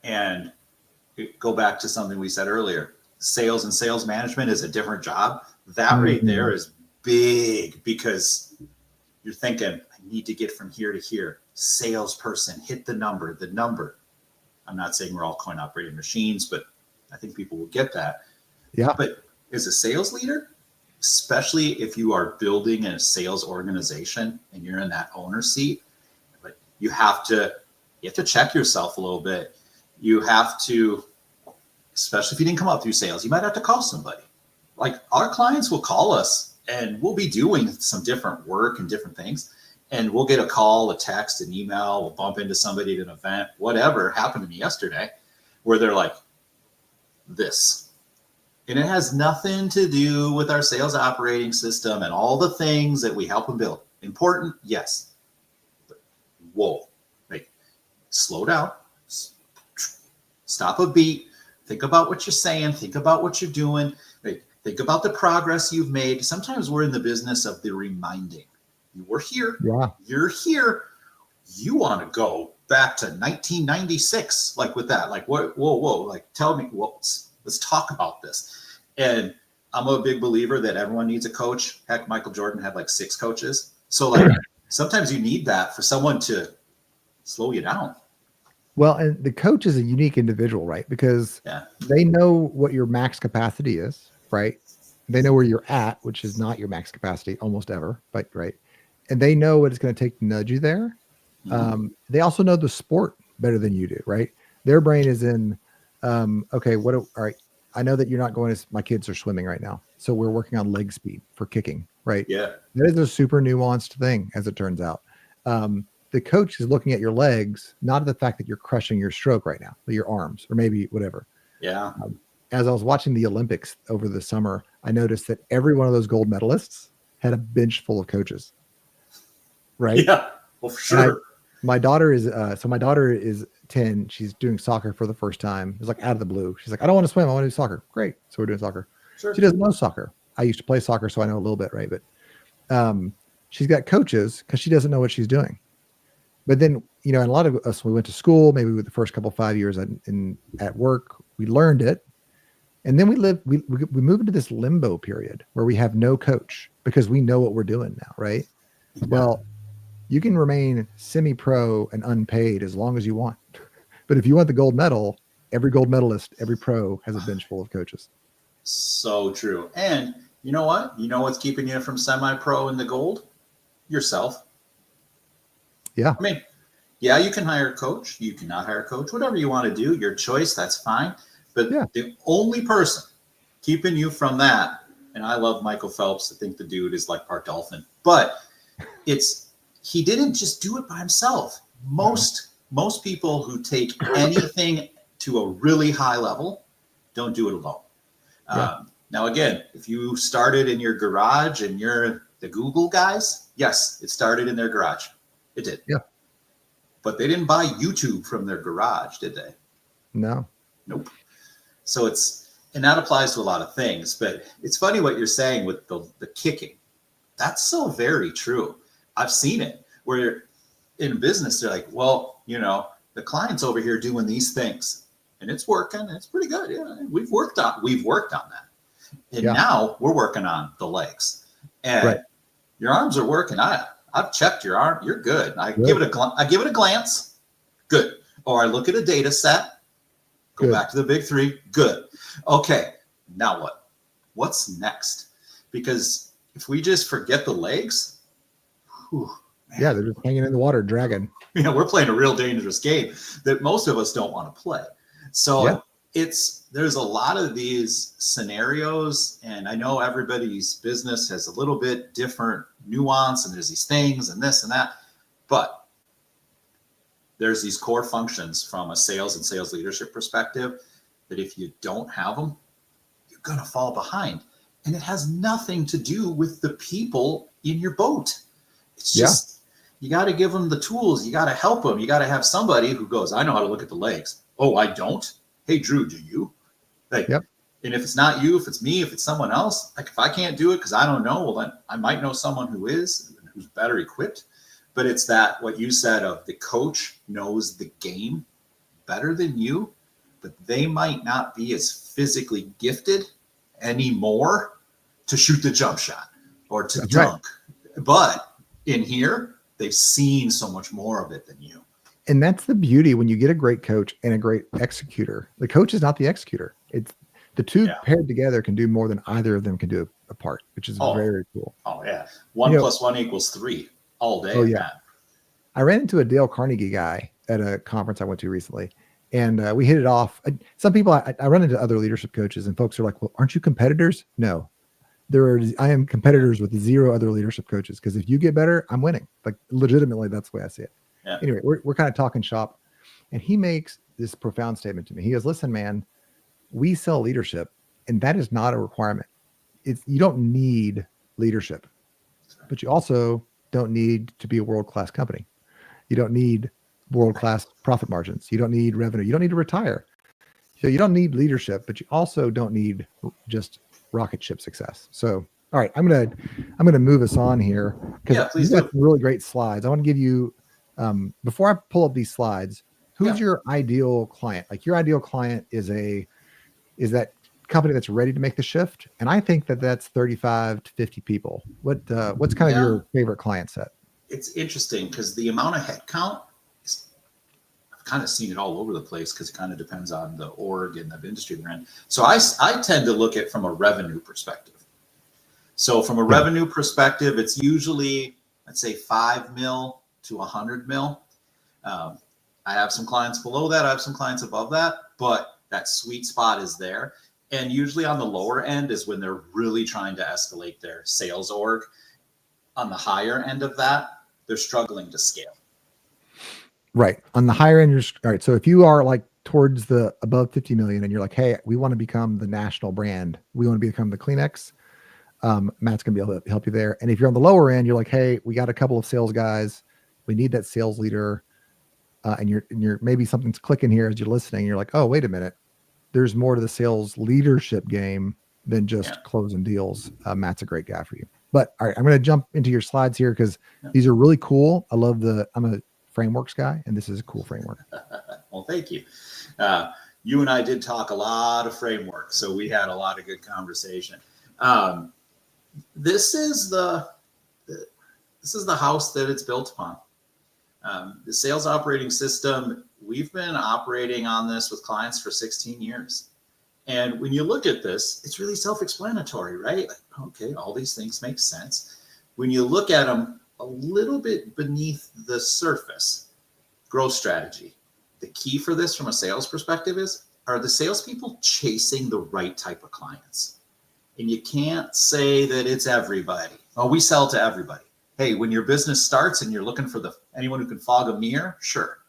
And go back to something we said earlier, sales and sales management is a different job. That right there is big, because you're thinking, I need to get from here to here. Salesperson, hit the number. I'm not saying we're all coin operated machines, but I think people will get that. Yeah. But as a sales leader, especially if you are building a sales organization and you're in that owner seat, but you have to check yourself a little bit. You have to, especially if you didn't come up through sales, you might have to call somebody. Like, our clients will call us and we'll be doing some different work and different things. And we'll get a call, a text, an email, we'll bump into somebody at an event, whatever happened to me yesterday, where they're like, this. And it has nothing to do with our sales operating system and all the things that we help them build. Important, yes. But whoa, like, slow down, stop a beat, think about what you're saying, think about what you're doing, like, think about the progress you've made. Sometimes we're in the business of the reminding. You were here. Yeah. You're here. You want to go back to 1996, like with that, like, what, whoa, like, tell me, let's talk about this. And I'm a big believer that everyone needs a coach. Heck, Michael Jordan had like 6 coaches. So like, sometimes you need that for someone to slow you down. Well, and the coach is a unique individual, right? Because they know what your max capacity is, right? They know where you're at, which is not your max capacity almost ever, but right. And they know what it's going to take to nudge you there. They also know the sport better than you do, right? Their brain is in, okay, all right, I know that you're not going my kids are swimming right now, so we're working on leg speed for kicking, right? Yeah. That is a super nuanced thing, as it turns out. The coach is looking at your legs, not at the fact that you're crushing your stroke right now, but your arms, or maybe whatever. Yeah. As I was watching the Olympics over the summer, I noticed that every one of those gold medalists had a bench full of coaches. Right? Yeah, well, for sure. My daughter is 10. She's doing soccer for the first time. It's like out of the blue. She's like, I don't want to swim. I want to do soccer. Great. So we're doing soccer. Sure. She doesn't know soccer. I used to play soccer, so I know a little bit, right? But she's got coaches because she doesn't know what she's doing. But then, and a lot of us, we went to school, maybe with the first couple 5 years at work, we learned it. And then we move into this limbo period where we have no coach because we know what we're doing now, right? Yeah. Well, You can remain semi-pro and unpaid as long as you want. But if you want the gold medal, every gold medalist, every pro has a bench full of coaches. So true. And you know what? You know what's keeping you from semi-pro and the gold? Yourself. Yeah. I mean, yeah, you can hire a coach. You cannot hire a coach. Whatever you want to do, your choice, that's fine. But Yeah. the only person keeping you from that, and I love Michael Phelps. I think the dude is like part dolphin. But he didn't just do it by himself. Most people who take anything to a really high level don't do it alone. Yeah. Now, again, if you started in your garage and you're the Google guys, yes, it started in their garage. It did. Yeah. But they didn't buy YouTube from their garage, did they? No. Nope. So and that applies to a lot of things, but it's funny what you're saying with the kicking. That's so very true. I've seen it where in business, they're like, well, the client's over here doing these things and it's working. And it's pretty good. Yeah. We've worked on that. And now we're working on the legs and your arms are working. I've checked your arm. You're good. I give it a glance. Good. Or I look at a data set, go back to the big three. Good. Okay. Now what? What's next? Because if we just forget the legs, they're just hanging in the water, dragging. We're playing a real dangerous game that most of us don't want to play. So there's a lot of these scenarios, and I know everybody's business has a little bit different nuance, and there's these things and this and that, but there's these core functions from a sales and sales leadership perspective that if you don't have them, you're going to fall behind. And it has nothing to do with the people in your boat. It's just, you got to give them the tools. You got to help them. You got to have somebody who goes, I know how to look at the legs. Oh, I don't. Hey, Drew, do you? And if it's not you, if it's me, if it's someone else, like if I can't do it because I don't know, well, then I might know someone who's better equipped. But it's that what you said of the coach knows the game better than you, but they might not be as physically gifted anymore to shoot the jump shot or to dunk. Right. But in here, they've seen so much more of it than you. And that's the beauty when you get a great coach and a great executor. The coach is not the executor. It's the two paired together can do more than either of them can do apart, which is very cool. Oh yeah. 1 + 1 = 3 all day. Oh yeah. I ran into a Dale Carnegie guy at a conference I went to recently, and we hit it off. Some people, I run into other leadership coaches and folks are like, well, aren't you competitors? No, I am competitors with 0 other leadership coaches. Cause if you get better, I'm winning. Like legitimately, that's the way I see it. Yeah. Anyway, we're kind of talking shop, and he makes this profound statement to me. He goes, listen, man, we sell leadership, and that is not a requirement. You don't need leadership, but you also don't need to be a world-class company. You don't need world-class profit margins. You don't need revenue. You don't need to retire. So you don't need leadership, but you also don't need just rocket ship success. So, all right, I'm gonna move us on here because you've got some really great slides. I want to give you, before I pull up these slides, who's your ideal client? Like your ideal client is that company that's ready to make the shift. And I think that's 35 to 50 people. What's kind of your favorite client set? It's interesting because the amount of headcount, I've kind of seen it all over the place because it kind of depends on the org and the industry they're in. So I tend to look at from a revenue perspective. So from a revenue perspective, it's usually, let's say 5 mil to 100 mil. I have some clients below that. I have some clients above that, but that sweet spot is there. And usually on the lower end is when they're really trying to escalate their sales org. On the higher end of that, they're struggling to scale. Right. On the higher end, all right. So if you are like towards the above 50 million and you're like, hey, we want to become the national brand. We want to become the Kleenex. Matt's going to be able to help you there. And if you're on the lower end, you're like, hey, we got a couple of sales guys. We need that sales leader. And you're maybe something's clicking here as you're listening. You're like, oh, wait a minute. There's more to the sales leadership game than just closing deals. Matt's a great guy for you. But all right, I'm going to jump into your slides here because these are really cool. I'm a frameworks guy, and this is a cool framework. Well, thank you. You and I did talk a lot of framework, so we had a lot of good conversation. This is this is the house that it's built upon. The sales operating system, we've been operating on this with clients for 16 years. And when you look at this, it's really self-explanatory, right? Like, okay, all these things make sense. When you look at them a little bit beneath the surface, growth strategy. The key for this from a sales perspective is, are the salespeople chasing the right type of clients? And you can't say that it's everybody. Oh, we sell to everybody. Hey, when your business starts and you're looking for anyone who can fog a mirror, sure.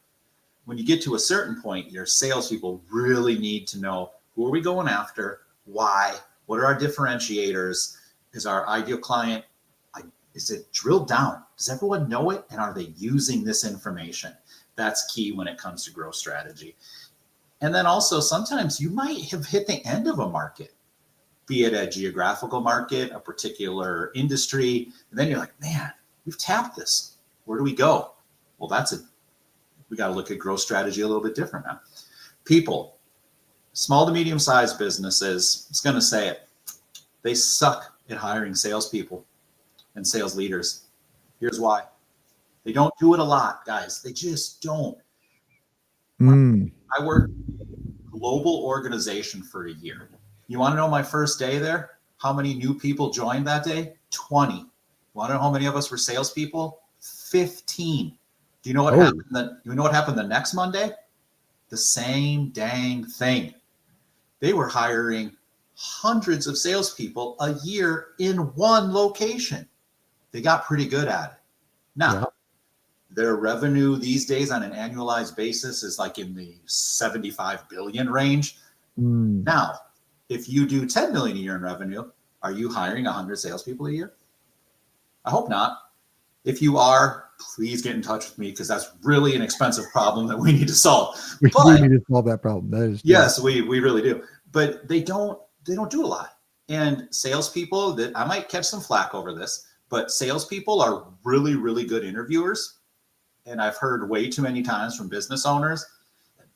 When you get to a certain point, your salespeople really need to know, who are we going after? Why? What are our differentiators? Is our ideal client, is it drilled down? Does everyone know it? And are they using this information? That's key when it comes to growth strategy. And then also sometimes you might have hit the end of a market, be it a geographical market, a particular industry. And then you're like, man, we've tapped this. Where do we go? Well, we got to look at growth strategy a little bit different now. People, small to medium-sized businesses, it's going to say it, they suck at hiring salespeople and sales leaders. Here's why. They don't do it a lot, guys. They just don't. I worked in a global organization for a year. You want to know my first day there? How many new people joined that day? 20. You want to know how many of us were salespeople? 15. Do you know what happened? You know what happened the next Monday? The same dang thing. They were hiring hundreds of salespeople a year in one location. They got pretty good at it. Now, their revenue these days on an annualized basis is like in the 75 billion range. Now, if you do 10 million a year in revenue, are you hiring 100 salespeople a year? I hope not. If you are, please get in touch with me, because that's really an expensive problem that we need to solve. We need to solve that problem. That is yes, we really do. But they don't do a lot. And salespeople, that I might catch some flack over this, but salespeople are really, really good interviewers. And I've heard way too many times from business owners,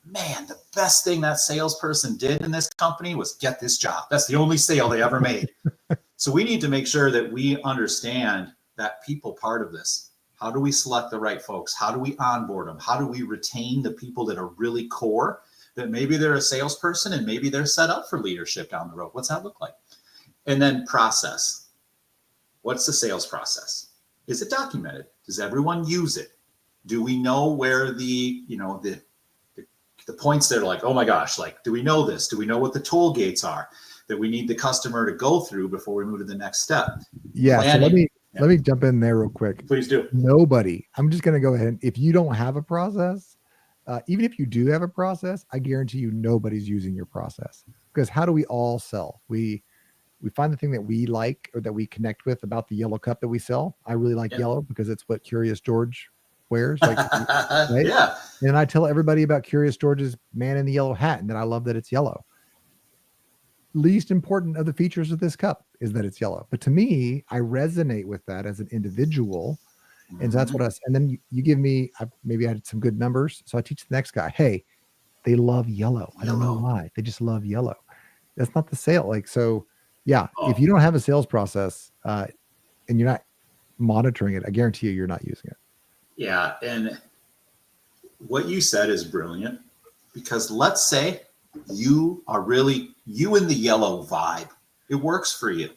man, the best thing that salesperson did in this company was get this job. That's the only sale they ever made. So we need to make sure that we understand that people part of this. How do we select the right folks? How do we onboard them? How do we retain the people that are really core, that maybe they're a salesperson and maybe they're set up for leadership down the road? What's that look like? And then process. What's the sales process? Is it documented? Does everyone use it? Do we know where the points that are like, oh my gosh, like, do we know this? Do we know what the toll gates are that we need the customer to go through before we move to the next step? Yeah. Planning. So let me jump in there real quick. Please do. Nobody, I'm just going to go ahead. If you don't have a process, even if you do have a process, I guarantee you nobody's using your process. Because how do we all sell? We find the thing that we like or that we connect with about the yellow cup that we sell. I really like yellow because it's what Curious George wears. Like, right? Yeah. And I tell everybody about Curious George's man in the yellow hat and that I love that it's yellow. Least important of the features of this cup is that it's yellow. But to me, I resonate with that as an individual. And so that's what and then you give me, maybe I had some good numbers. So I teach the next guy, hey, they love yellow. I don't know why. They just love yellow. That's not the sale. Like, so yeah, if you don't have a sales process and you're not monitoring it, I guarantee you're not using it. Yeah. And what you said is brilliant, because let's say you are really, you in the yellow vibe, it works for you.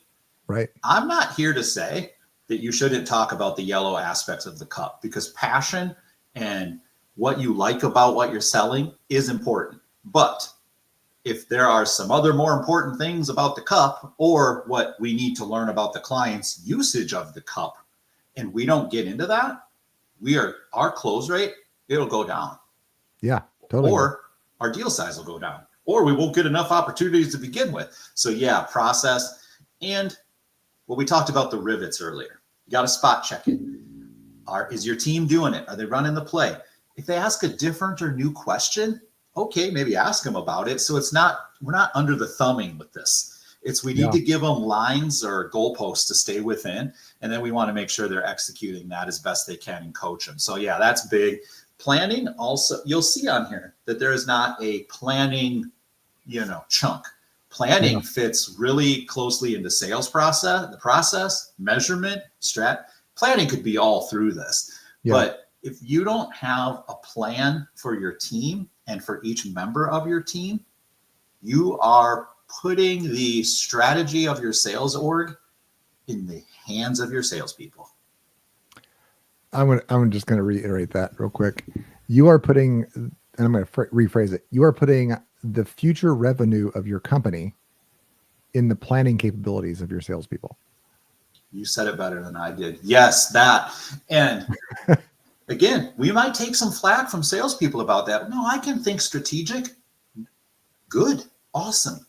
Right. I'm not here to say that you shouldn't talk about the yellow aspects of the cup, because passion and what you like about what you're selling is important. But if there are some other more important things about the cup, or what we need to learn about the client's usage of the cup, and we don't get into that, our close rate, it'll go down. Yeah, totally. Or our deal size will go down, or we won't get enough opportunities to begin with. So yeah, process. And we talked about the rivets earlier. You got to spot check it. Is your team doing it? Are they running the play? If they ask a different or new question, okay, maybe ask them about it. So we're not under the thumbing with this. We need to give them lines or goalposts to stay within. And then we want to make sure they're executing that as best they can and coach them. So yeah, that's big. Planning also, you'll see on here that there is not a planning, chunk. Planning fits really closely into sales process, the process, measurement, planning could be all through this. Yeah. But if you don't have a plan for your team and for each member of your team, you are putting the strategy of your sales org in the hands of your salespeople. I'm just going to reiterate that real quick. You are putting, and I'm going to rephrase it. You are putting the future revenue of your company in the planning capabilities of your salespeople. You said it better than I did. Yes, that. And again, we might take some flack from salespeople about that. No, I can think strategic. Good. Awesome.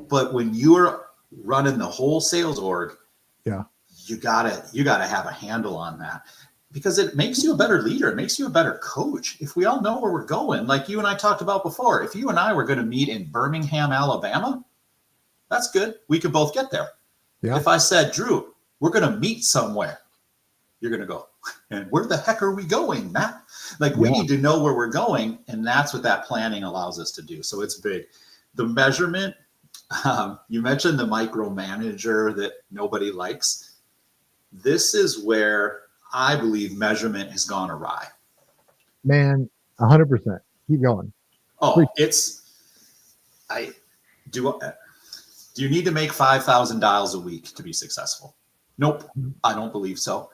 But when you're running the whole sales org, yeah, you gotta have a handle on that, because it makes you a better leader. It makes you a better coach. If we all know where we're going, like you and I talked about before, if you and I were going to meet in Birmingham, Alabama, that's good. We could both get there. Yeah. If I said, Drew, we're going to meet somewhere, you're going to go, and where the heck are we going, Matt? Like, we need to know where we're going. And that's what that planning allows us to do. So it's big. The measurement, you mentioned the micromanager that nobody likes. This is where I believe measurement has gone awry. Man, 100%. Keep going. Oh, do you need to make 5,000 dials a week to be successful? Nope, I don't believe so.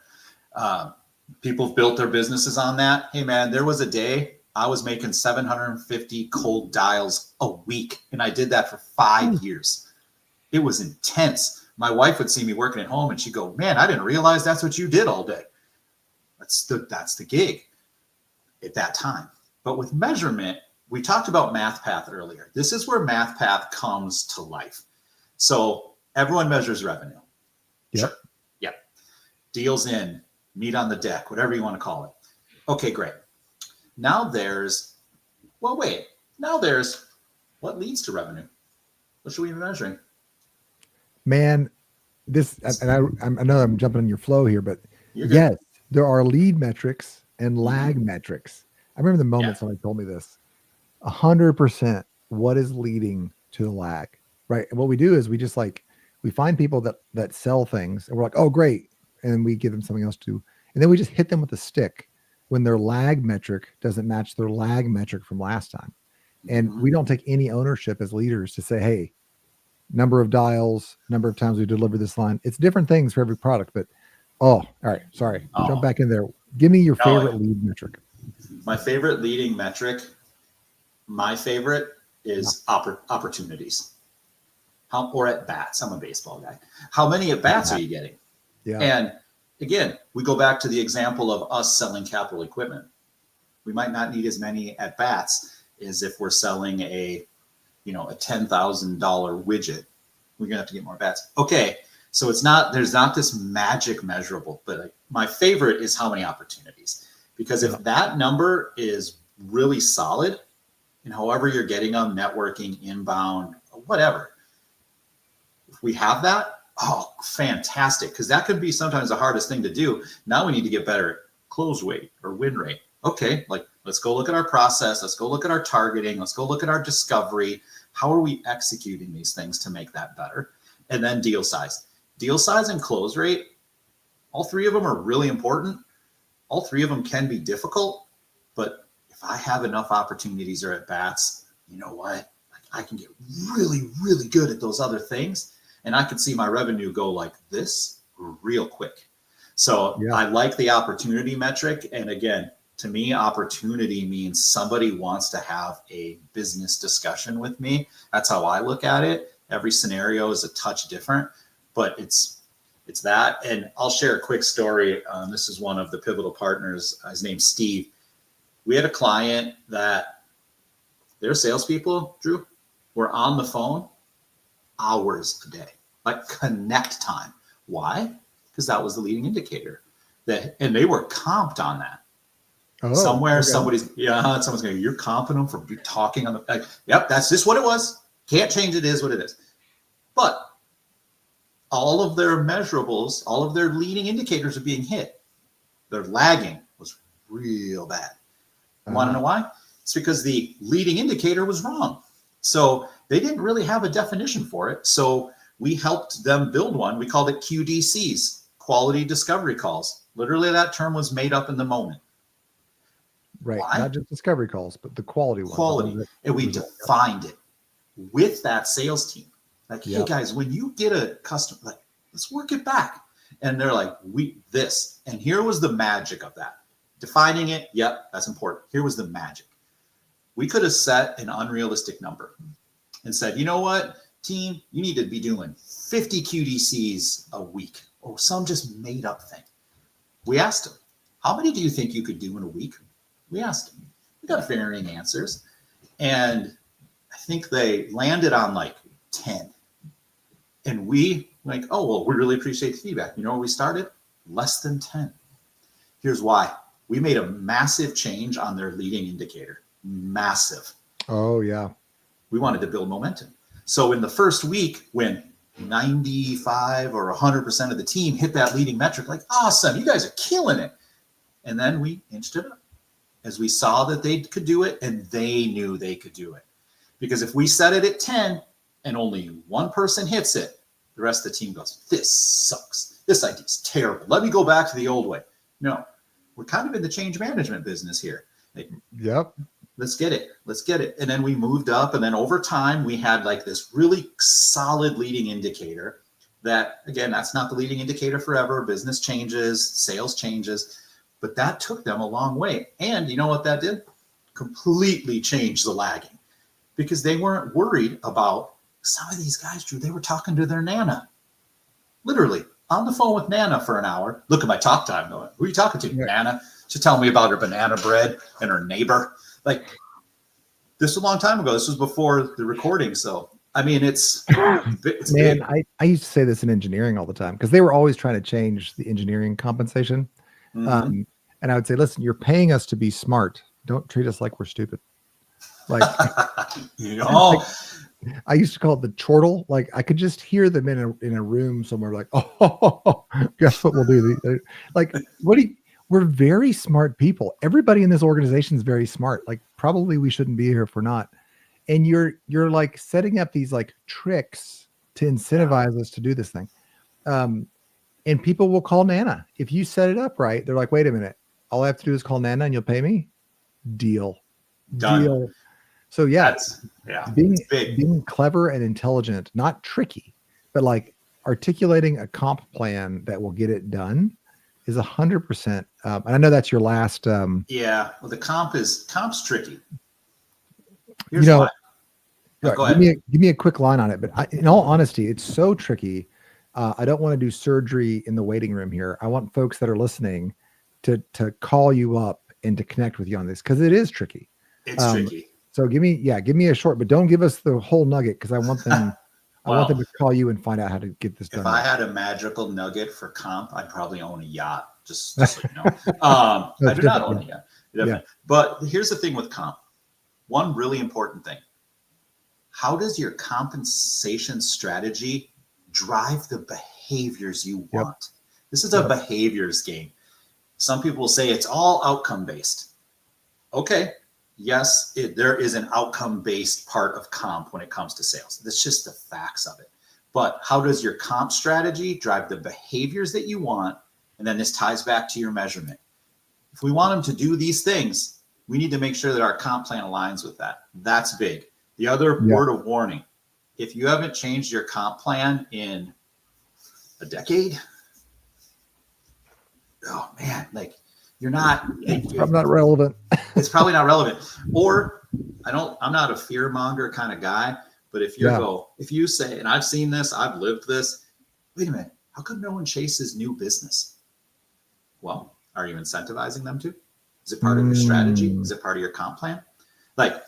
People have built their businesses on that. Hey man, there was a day I was making 750 cold dials a week, and I did that for 5 years. It was intense. My wife would see me working at home and she'd go, man, I didn't realize that's what you did all day. That's the gig at that time. But with measurement, we talked about MathPath earlier. This is where MathPath comes to life. So everyone measures revenue. Yep. Sure. Yep. Deals in, meat on the deck, whatever you want to call it. Okay, great. Now there's what leads to revenue? What should we be measuring? Man, and I know I'm jumping on your flow here, but yes, there are lead metrics and lag metrics. I remember the moment somebody told me this. 100% what is leading to the lag, right? And what we do is we just we find people that sell things and we're like, oh, great. And we give them something else to, and then we just hit them with a stick when their lag metric doesn't match their lag metric from last time. And we don't take any ownership as leaders to say, hey, number of dials, number of times we deliver this line. It's different things for every product, but all right. Sorry. Jump back in there. Give me your favorite lead metric. My favorite leading metric, is opportunities. Or at bats. I'm a baseball guy. How many at bats are you getting? Yeah. And again, we go back to the example of us selling capital equipment. We might not need as many at bats as if we're selling a $10,000 widget. We're gonna have to get more bats. Okay, so there's not this magic measurable, but my favorite is how many opportunities, because if that number is really solid, and however you're getting them, networking, inbound, whatever, if we have that, oh, fantastic, because that could be sometimes the hardest thing to do. Now we need to get better at close rate or win rate. Okay, let's go look at our process. Let's go look at our targeting. Let's go look at our discovery. How are we executing these things to make that better? And then deal size. Deal size and close rate, all three of them are really important. All three of them can be difficult, but if I have enough opportunities or at bats, you know what? I can get really, really good at those other things, and I can see my revenue go like this real quick. So I like the opportunity metric. And again, to me, opportunity means somebody wants to have a business discussion with me. That's how I look at it. Every scenario is a touch different, but it's that. And I'll share a quick story. This is one of the pivotal partners. His name's Steve. We had a client that their salespeople, Drew, were on the phone hours a day, like connect time. Why? Because that was the leading indicator. And they were comped on that. Oh, someone's going, you're comping them for talking on the, yep, that's just what it was. Can't change it, is what it is. But all of their measurables, all of their leading indicators are being hit. Their lagging was real bad. Want to know why? It's because the leading indicator was wrong. So they didn't really have a definition for it. So we helped them build one. We called it QDCs, quality discovery calls. Literally, that term was made up in the moment. Right. Why? Not just discovery calls, but the quality ones. Quality. And we defined it with that sales team. Like, hey guys, when you get a customer, like, let's work it back. And they're like, this. And here was the magic of that. Defining it, yep, that's important. Here was the magic. We could have set an unrealistic number and said, you know what, team, you need to be doing 50 QDCs a week, or some just made up thing. We asked them, how many do you think you could do in a week? We asked them. We got varying answers. And I think they landed on like 10. And we like, oh, well, we really appreciate the feedback. You know where we started? Less than 10. Here's why. We made a massive change on their leading indicator. Massive. Oh, yeah. We wanted to build momentum. So in the first week, when 95 or 100% of the team hit that leading metric, like, awesome, you guys are killing it. And then we inched it up as we saw that they could do it, and they knew they could do it. Because if we set it at 10 and only one person hits it, the rest of the team goes, this sucks. This idea is terrible. Let me go back to the old way. No, we're kind of in the change management business here. Like, yep. Let's get it. Let's get it. And then we moved up. And then over time, we had like this really solid leading indicator that, again, that's not the leading indicator forever. Business changes, sales changes, but that took them a long way. And you know what that did? Completely changed the lagging, because they weren't worried about some of these guys, Drew. They were talking to their Nana, literally on the phone with Nana for an hour. Look at my talk time going, who are you talking to? Yeah. Nana. She's telling me about her banana bread and her neighbor. Like, this was a long time ago. This was before the recording. So, I mean, it's man, big. I used to say this in engineering all the time, because they were always trying to change the engineering compensation. Mm-hmm. And I would say, listen, you're paying us to be smart. Don't treat us like we're stupid. Like, like I used to call it the chortle. Like, I could just hear them in a room somewhere, like, oh, guess what we'll do? Like, we're very smart people. Everybody in this organization is very smart. Like, probably we shouldn't be here if we're not. And you're like setting up these like tricks to incentivize us to do this thing. And people will call Nana. If you set it up right, they're like, wait a minute, all I have to do is call Nana and you'll pay me? Deal. Done. Deal. So being clever and intelligent, not tricky, but like articulating a comp plan that will get it done is 100%. And I know that's your last. Well, the comp's tricky. Here's why. Go ahead. Give me a quick line on it. But in all honesty, it's so tricky. I don't want to do surgery in the waiting room here. I want folks that are listening to call you up and to connect with you on this, because it is tricky. It's tricky. So give me a short, but don't give us the whole nugget, because I want them. I want them to call you and find out how to get this done. If I had a magical nugget for comp, I'd probably own a yacht. Just so you know. I do not own a yacht. Yeah. But here's the thing with comp. One really important thing. How does your compensation strategy drive the behaviors you want? This is a behaviors game. Some people will say it's all outcome based. Okay. Yes, there is an outcome-based part of comp when it comes to sales. That's just the facts of it. But how does your comp strategy drive the behaviors that you want? And then this ties back to your measurement. If we want them to do these things, we need to make sure that our comp plan aligns with that. That's big. The other word of warning, if you haven't changed your comp plan in a decade, oh man, like, you're not. It's probably not relevant. It's probably not relevant. Or I'm not a fear monger kind of guy, but if you say, and I've seen this, I've lived this, wait a minute, how come no one chases new business? Well, are you incentivizing them to? Is it part of your strategy? Is it part of your comp plan? Like,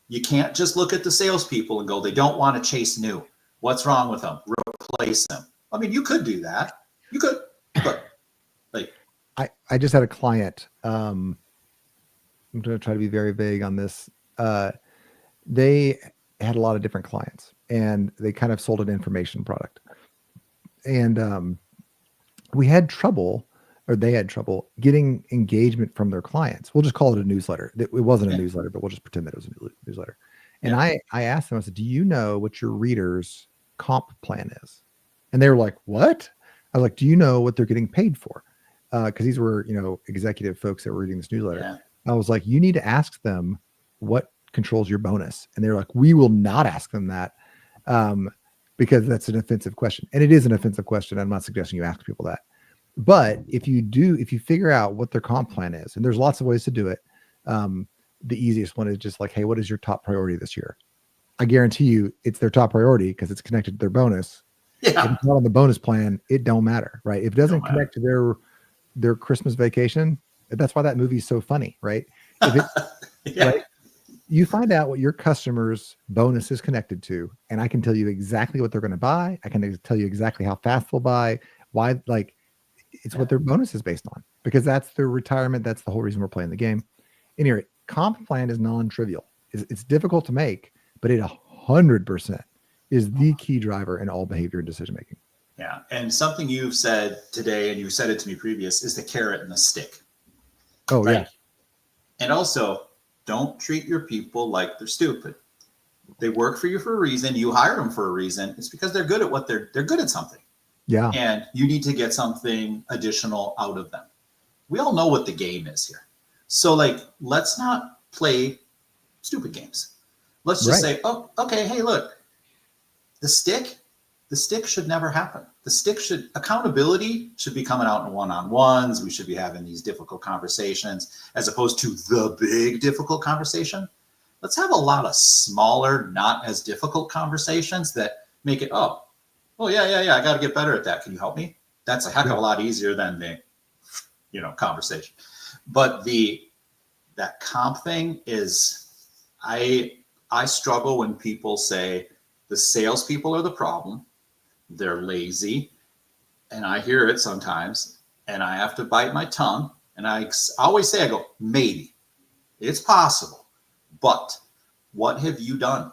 you can't just look at the salespeople and go, they don't want to chase new. What's wrong with them? Replace them. I mean, you could do that. You could, but like, I just had a client. I'm going to try to be very vague on this. They had a lot of different clients, and they kind of sold an information product. And they had trouble getting engagement from their clients. We'll just call it a newsletter. It wasn't a newsletter, but we'll just pretend that it was a newsletter. And I asked them, I said, do you know what your readers' comp plan is? And they were like, what? I was like, do you know what they're getting paid for? because these were, executive folks that were reading this newsletter. Yeah. I was like, you need to ask them what controls your bonus. And they're like, we will not ask them that because that's an offensive question. And it is an offensive question. I'm not suggesting you ask people that. But if you figure out what their comp plan is, and there's lots of ways to do it, the easiest one is just like, hey, what is your top priority this year? I guarantee you it's their top priority because it's connected to their bonus. Yeah. If it's not on the bonus plan, it don't matter, right? If it doesn't connect to their Christmas vacation, that's why that movie is so funny, right? If it, Yeah. right, you find out what your customer's bonus is connected to, and I can tell you exactly what they're going to buy. I can tell you exactly how fast they'll buy, why, like it's what their bonus is based on, because that's their retirement. That's the whole reason we're playing the game. Anyway, comp plan is non-trivial. It's difficult to make, but it 100% is the key driver in all behavior and decision-making. Yeah. And something you've said today, and you said it to me previous, is the carrot and the stick. Oh, Like, yeah. And also, don't treat your people like they're stupid. They work for you for a reason. You hired them for a reason. It's because they're good at what they're good at something. Yeah. And you need to get something additional out of them. We all know what the game is here. So like, let's not play stupid games. Let's just say, oh, okay, hey, look, the stick should never happen. Accountability should be coming out in one-on-ones. We should be having these difficult conversations as opposed to the big difficult conversation. Let's have a lot of smaller, not as difficult conversations that make it, oh yeah, I got to get better at that. Can you help me? That's a heck of a lot easier than the, conversation. But that comp thing is, I struggle when people say the salespeople are the problem. They're lazy. And I hear it sometimes and I have to bite my tongue. And I always say, I go, maybe it's possible, but what have you done?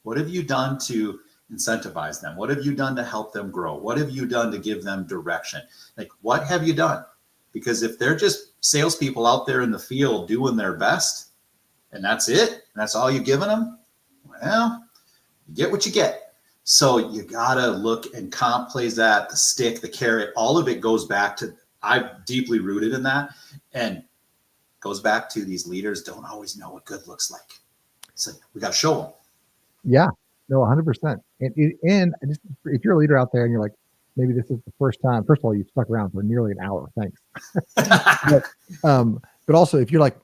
What have you done to incentivize them? What have you done to help them grow? What have you done to give them direction? Like, what have you done? Because if they're just salespeople out there in the field doing their best and that's it, and that's all you're giving them, well, you get what you get. So you gotta look, and comp plays that, the stick, the carrot, all of it goes back to, I'm deeply rooted in that, and goes back to these leaders don't always know what good looks like. So we got to show them. Yeah, no, 100%. And just, if you're a leader out there and you're like, maybe this is the first time, first of all, you've stuck around for nearly an hour. Thanks. But also if you're like,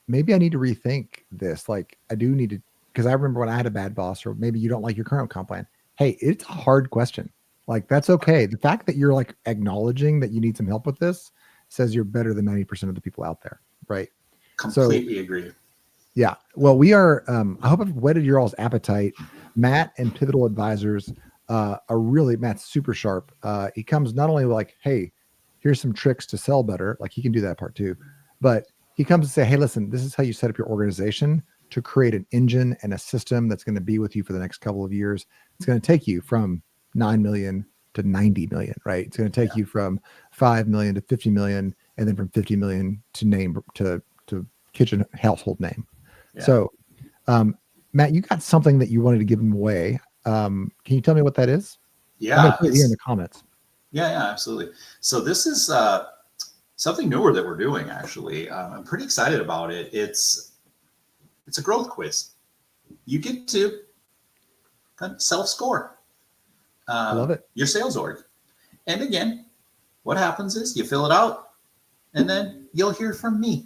maybe I need to rethink this. Like I do need to, because I remember when I had a bad boss, or maybe you don't like your current comp plan. Hey, it's a hard question. Like that's okay. The fact that you're like acknowledging that you need some help with this says you're better than 90% of the people out there. Right. Completely agree. Yeah. Well, we are, I hope I've whetted your all's appetite. Matt and Pivotal Advisors are really, Matt's super sharp. He comes not only like, hey, here's some tricks to sell better. Like he can do that part too, but he comes and say, hey, listen, this is how you set up your organization to create an engine and a system that's going to be with you for the next couple of years. It's going to take you from 9 million to 90 million, right? It's going to take you from 5 million to 50 million, and then from 50 million to kitchen household name. Yeah. So, Matt, you got something that you wanted to give them away. Can you tell me what that is? Yeah. I'm going to put it here in the comments. Yeah, absolutely. So this is something newer that we're doing, actually. I'm pretty excited about it. It's a growth quiz. You get to self-score. I love it. Your sales org. And again, what happens is you fill it out and then you'll hear from me.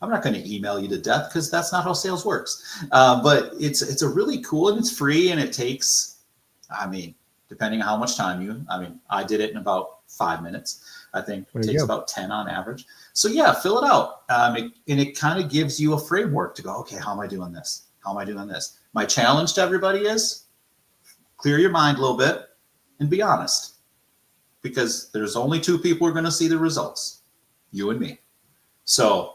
I'm not going to email you to death because that's not how sales works. But it's a really cool, and it's free, and it takes, depending on how much time I did it in about 5 minutes. I think it takes about 10 on average. So yeah, fill it out. And it kind of gives you a framework to go, okay, how am I doing this? How am I doing this? My challenge to everybody is clear your mind a little bit and be honest, because there's only two people who are going to see the results, you and me. So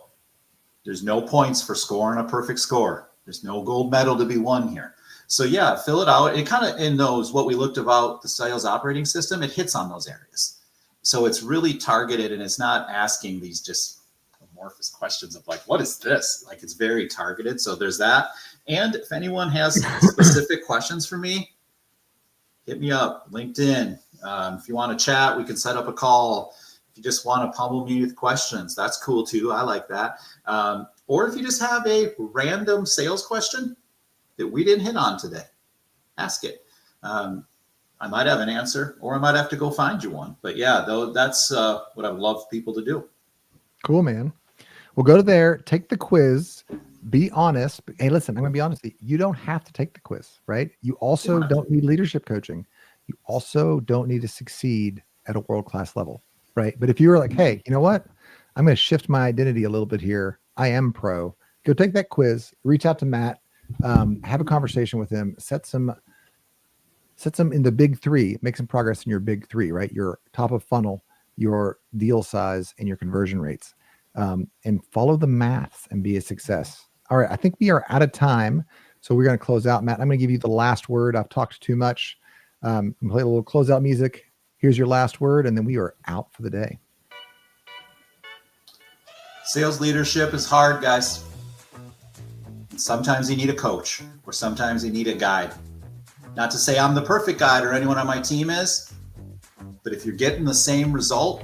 there's no points for scoring a perfect score. There's no gold medal to be won here. So yeah, fill it out. It kind of, in those, what we looked about the sales operating system, it hits on those areas. So it's really targeted, and it's not asking these just amorphous questions of like, what is this? Like, it's very targeted. So there's that. And if anyone has specific questions for me, hit me up, LinkedIn. If you want to chat, we can set up a call. If you just want to pummel me with questions, that's cool too. I like that. Or if you just have a random sales question that we didn't hit on today, ask it. I might have an answer, or I might have to go find you one. But yeah, though, that's what I would love people to do. Cool, man. Well, go to there, take the quiz, be honest. Hey, listen, I'm going to be honest with you. You don't have to take the quiz, right? You also don't need leadership coaching. You also don't need to succeed at a world-class level, right? But if you were like, hey, you know what? I'm going to shift my identity a little bit here. I am pro. Go take that quiz, reach out to Matt, have a conversation with him, set some in the big three, make some progress in your big three, right? Your top of funnel, your deal size, and your conversion rates. And follow the maths and be a success. All right. I think we are out of time. So we're going to close out. Matt, I'm going to give you the last word. I've talked too much. Play a little closeout music. Here's your last word. And then we are out for the day. Sales leadership is hard, guys. Sometimes you need a coach, or sometimes you need a guide. Not to say I'm the perfect guide or anyone on my team is, but if you're getting the same result,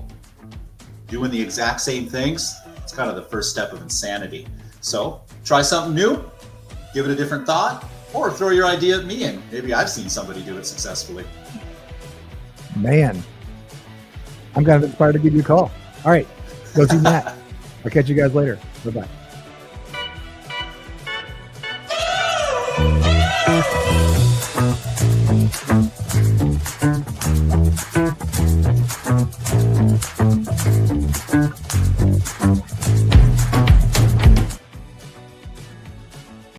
doing the exact same things, it's kind of the first step of insanity. So try something new, give it a different thought, or throw your idea at me and maybe I've seen somebody do it successfully. Man, I'm kind of inspired to give you a call. All right, go see Matt. I'll catch you guys later. Bye-bye.